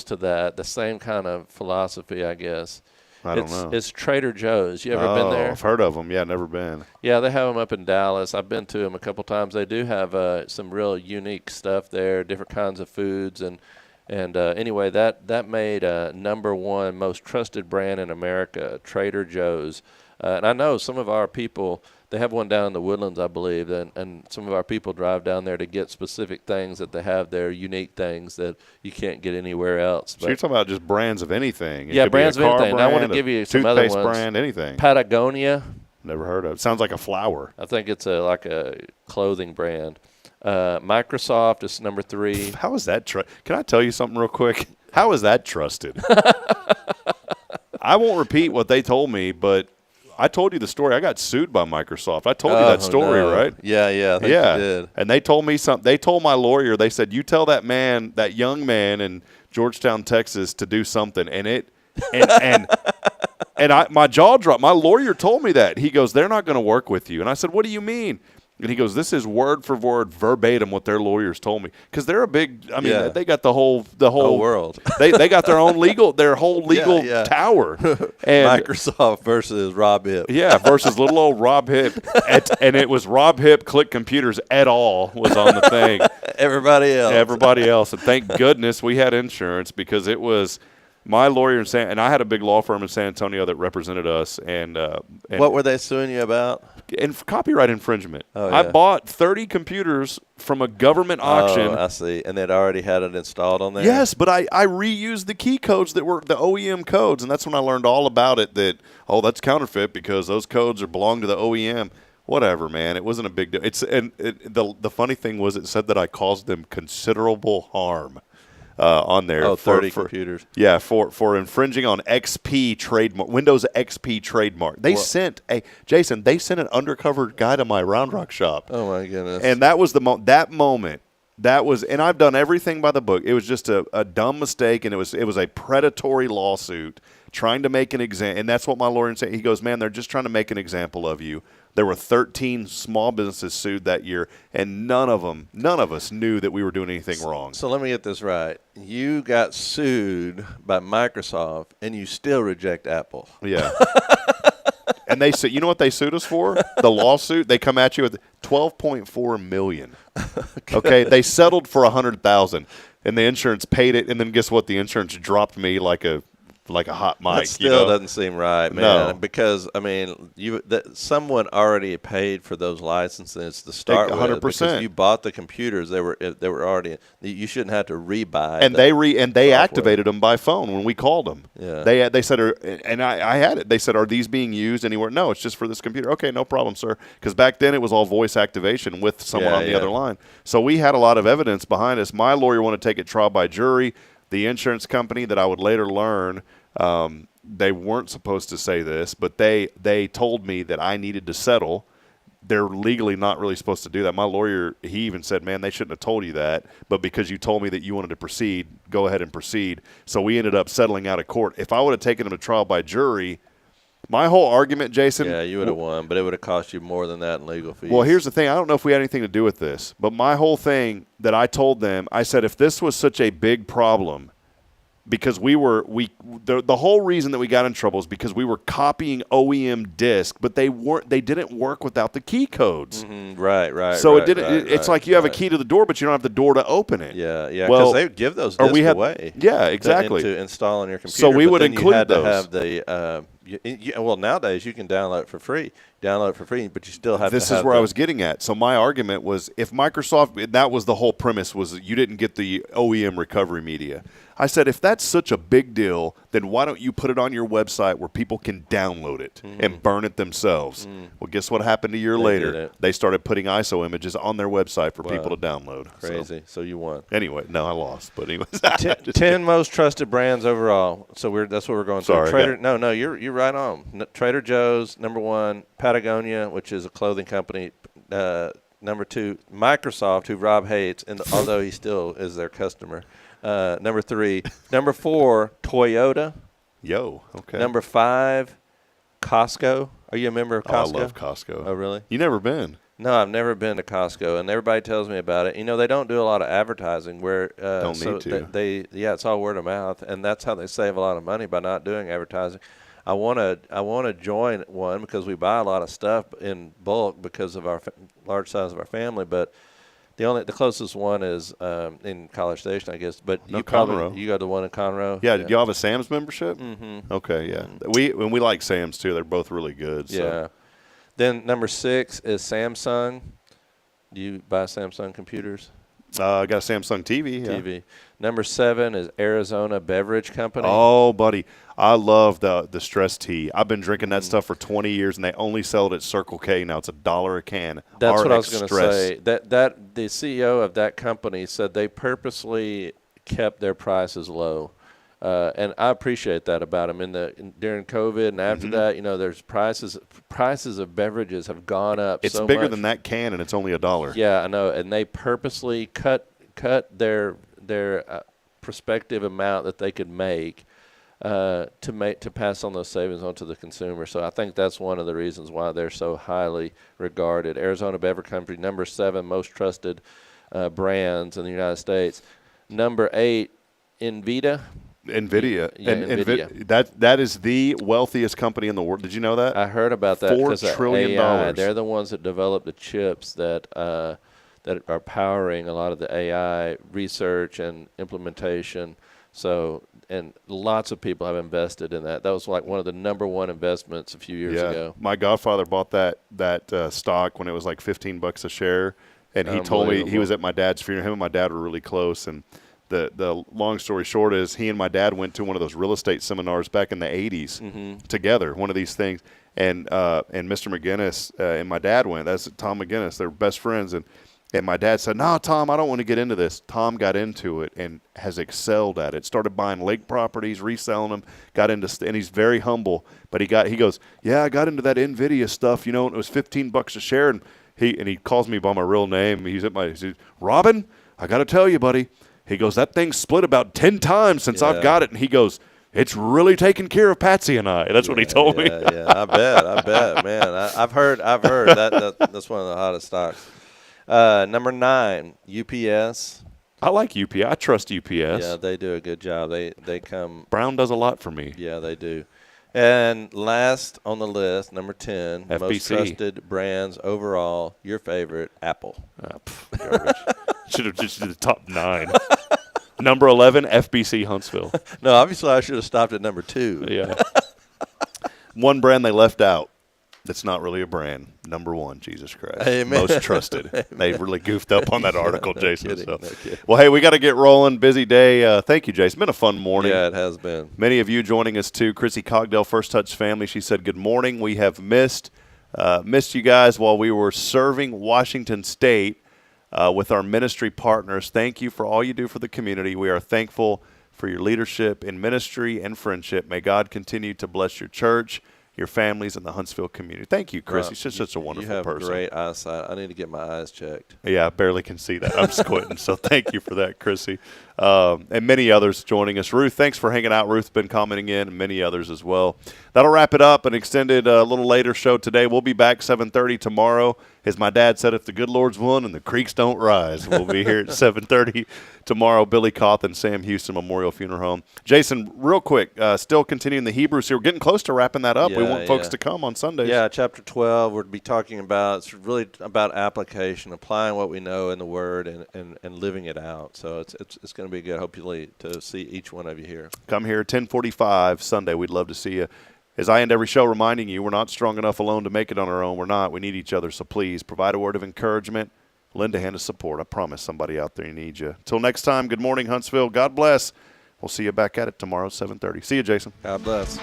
to that. The same kind of philosophy, I guess. I don't know. It's Trader Joe's. You ever been there? I've heard of them. Yeah, never been. Yeah, they have them up in Dallas. I've been to them a couple times. They do have some real unique stuff there, different kinds of foods, and anyway, that made number one most trusted brand in America, Trader Joe's. And I know some of our people, they have one down in the Woodlands, I believe, and some of our people drive down there to get specific things that they have there, unique things that you can't get anywhere else. So you're talking about just brands of anything. Yeah, brands of anything. Brand, I want to give you some other ones. Toothpaste brand, anything. Patagonia. Never heard of it. Sounds like a flower. I think it's like a clothing brand. Microsoft is number 3. How is that? Can I tell you something real quick? How is that trusted? I won't repeat what they told me, but I told you the story. I got sued by Microsoft. I told you that story, right? Yeah, I think you did. And they told me something. They told my lawyer, they said, you tell that man, that young man in Georgetown, Texas, to do something. My jaw dropped. My lawyer told me that. He goes, they're not going to work with you. And I said, what do you mean? And he goes, this is word for word, verbatim what their lawyers told me. Because they're a big, they got the whole world. they got their whole legal tower. And Microsoft versus Rob Hipp. Yeah, versus little old Rob Hipp. And it was Rob Hipp, Click Computers et al. Was on the thing. Everybody else. And thank goodness we had insurance because it was my lawyer and I had a big law firm in San Antonio that represented us. And what were they suing you about? Copyright infringement. Oh, yeah. I bought 30 computers from a government auction. Oh, I see. And they'd already had it installed on there? Yes, but I reused the key codes that were the OEM codes, and that's when I learned all about it, that, that's counterfeit because those codes belong to the OEM. Whatever, man. It wasn't a big deal. The funny thing was it said that I caused them considerable harm. on there. Oh, 30 computers. Yeah, for infringing on XP trademark, Windows XP trademark. They sent Jason. They sent an undercover guy to my Round Rock shop. Oh my goodness! And that was that moment. That was, and I've done everything by the book. It was just a dumb mistake, and it was a predatory lawsuit trying to make an example. And that's what my lawyer said. He goes, man, they're just trying to make an example of you. There were 13 small businesses sued that year, and none of us knew that we were doing anything wrong. So let me get this right. You got sued by Microsoft, and you still reject Apple. Yeah. And they said, you know what they sued us for? The lawsuit. They come at you with $12.4 million. Okay, they settled for $100,000, and the insurance paid it. And then guess what? The insurance dropped me like a hot mic. That still doesn't seem right, man. No. Because I mean, someone already paid for those licenses to start 100%. with. Because you bought the computers, they were already. You shouldn't have to rebuy. And they activated them by phone when we called them. Yeah. They said, and I had it. They said, are these being used anywhere? No, it's just for this computer. Okay, no problem, sir. Because back then it was all voice activation with someone on the other line. So we had a lot of evidence behind us. My lawyer wanted to take it trial by jury. The insurance company that I would later learn. They weren't supposed to say this, but they told me that I needed to settle. They're legally not really supposed to do that. My lawyer, he even said, man, they shouldn't have told you that, but because you told me that you wanted to proceed, go ahead and proceed. So we ended up settling out of court. If I would have taken them to trial by jury, my whole argument, Jason. Yeah, you would have won, but it would have cost you more than that in legal fees. Well, here's the thing. I don't know if we had anything to do with this, but my whole thing that I told them, I said, if this was such a big problem, because the whole reason that we got in trouble is because we were copying OEM disc, but they didn't work without the key codes. Mm-hmm. Right. So it didn't. It's like you have a key to the door, but you don't have the door to open it. Yeah. Well, because they give those discs away. Yeah, exactly. To install on your computer. So we would then include you had those. to have the. Well, nowadays you can download it for free. But you still have. This is where I was getting at. So my argument was, if Microsoft, that was the whole premise, was that you didn't get the OEM recovery media. I said, if that's such a big deal, then why don't you put it on your website where people can download it and burn it themselves? Well, guess what happened a year later? They started putting ISO images on their website for people to download. Crazy. So you won. Anyway, no, I lost. But anyways, 10 most trusted brands overall. So that's what we're going through. Sorry. No, you're right on. Trader Joe's, number 1. Patagonia, which is a clothing company. Number 2, Microsoft, who Rob hates, and although he still is their customer. Number 3. Number 4, Toyota. Yo, okay. Number 5, Costco. Are you a member of Costco? I love Costco. Oh, really? You never been? No, I've never been to Costco, and everybody tells me about it. You know, they don't do a lot of advertising. Don't need to. It's all word of mouth, and that's how they save a lot of money, by not doing advertising. I want to join one because we buy a lot of stuff in bulk because of our large size of our family. But the closest one is in College Station, I guess. But you Conroe. You go to one in Conroe. Yeah. Did y'all have a Sam's membership? Mm-hmm. Okay. Yeah. We like Sam's too. They're both really good. So. Yeah. Then number 6 is Samsung. Do you buy Samsung computers? I got a Samsung TV. Yeah. TV. Number 7 is Arizona Beverage Company. Oh, buddy. I love the stress tea. I've been drinking that stuff for 20 years, and they only sell it at Circle K. Now it's $1 a can. That's what I was going to say. That the CEO of that company said they purposely kept their prices low. And I appreciate that about them. During COVID and after that, you know, there's prices of beverages have gone up. It's so bigger much. than that can, and it's only $1. Yeah, I know. And they purposely cut their prospective amount that they could make to pass on those savings on to the consumer. So I think that's one of the reasons why they're so highly regarded. Arizona Beverage Company, number 7 most trusted brands in the United States. Number 8, NVIDIA. NVIDIA. That is the wealthiest company in the world. Did you know that? I heard about that. $4 trillion. They're the ones that develop the chips that are powering a lot of the AI research and implementation. So, and lots of people have invested in that. That was like one of the number 1 investments a few years ago. My godfather bought that stock when it was like $15 a share, and he told me, he was at my dad's funeral. Him and my dad were really close, and the long story short is he and my dad went to one of those real estate seminars back in the 80s together, one of these things. And Mr. McGinnis and my dad went. That's Tom McGinnis. They're best friends. And And my dad said, "No, Tom, I don't want to get into this." Tom got into it and has excelled at it. Started buying lake properties, reselling them. Got into, and he's very humble. But he goes, "Yeah, I got into that NVIDIA stuff, and it was $15 a share." And he calls me by my real name. He says, "Robin, I got to tell you, buddy." He goes, "That thing's split about 10 times since I've got it." And he goes, "It's really taking care of Patsy and I." That's what he told me. Yeah, I bet, man. I've heard that's one of the hottest stocks. Number 9, UPS. I like UPS. I trust UPS. Yeah, they do a good job. They come. Brown does a lot for me. Yeah, they do. And last on the list, number 10, FBC. most trusted brands overall. Your favorite, Apple. Garbage. Should have just did the top 9. Number 11, FBC Huntsville. No, obviously I should have stopped at number 2. Yeah. One brand they left out. That's not really a brand. Number 1, Jesus Christ. Amen. Most trusted. Amen. They really goofed up on that article, No Jason. kidding, So. no kidding. Well, hey, we got to get rolling. Busy day. Thank you, Jason. Been a fun morning. Yeah, it has been. Many of you joining us, too. Chrissy Cogdell, First Touch family. She said, "Good morning. We have missed you guys while we were serving Washington State with our ministry partners. Thank you for all you do for the community. We are thankful for your leadership in ministry and friendship. May God continue to bless your church, your families, and the Huntsville community." Thank you, Chris. He's just such a wonderful person. You have great eyesight. I need to get my eyes checked. Yeah, I barely can see that. I'm squinting. So thank you for that, Chrissy. And many others joining us. Ruth, thanks for hanging out. Ruth's been commenting in, and many others as well. That'll wrap it up. An extended, a little later show today. We'll be back 7:30 tomorrow. As my dad said, if the good Lord's won and the creeks don't rise, we'll be here at 7:30 tomorrow. Billy Cawthon, Sam Houston Memorial Funeral Home. Jason, real quick, still continuing the Hebrews here. We're getting close to wrapping that up. We want folks to come on Sundays. Yeah, chapter 12, we'll be talking about, it's really about application, applying what we know in the Word and living it out. So it's going to be good, hopefully, to see each one of you here. Come here 10:45 Sunday. We'd love to see you. As I end every show reminding you, we're not strong enough alone to make it on our own. We're not. We need each other. So please provide a word of encouragement. Lend a hand of support. I promise somebody out there needs you. Until next time, good morning, Huntsville. God bless. We'll see you back at it tomorrow, 7:30. See you, Jason. God bless.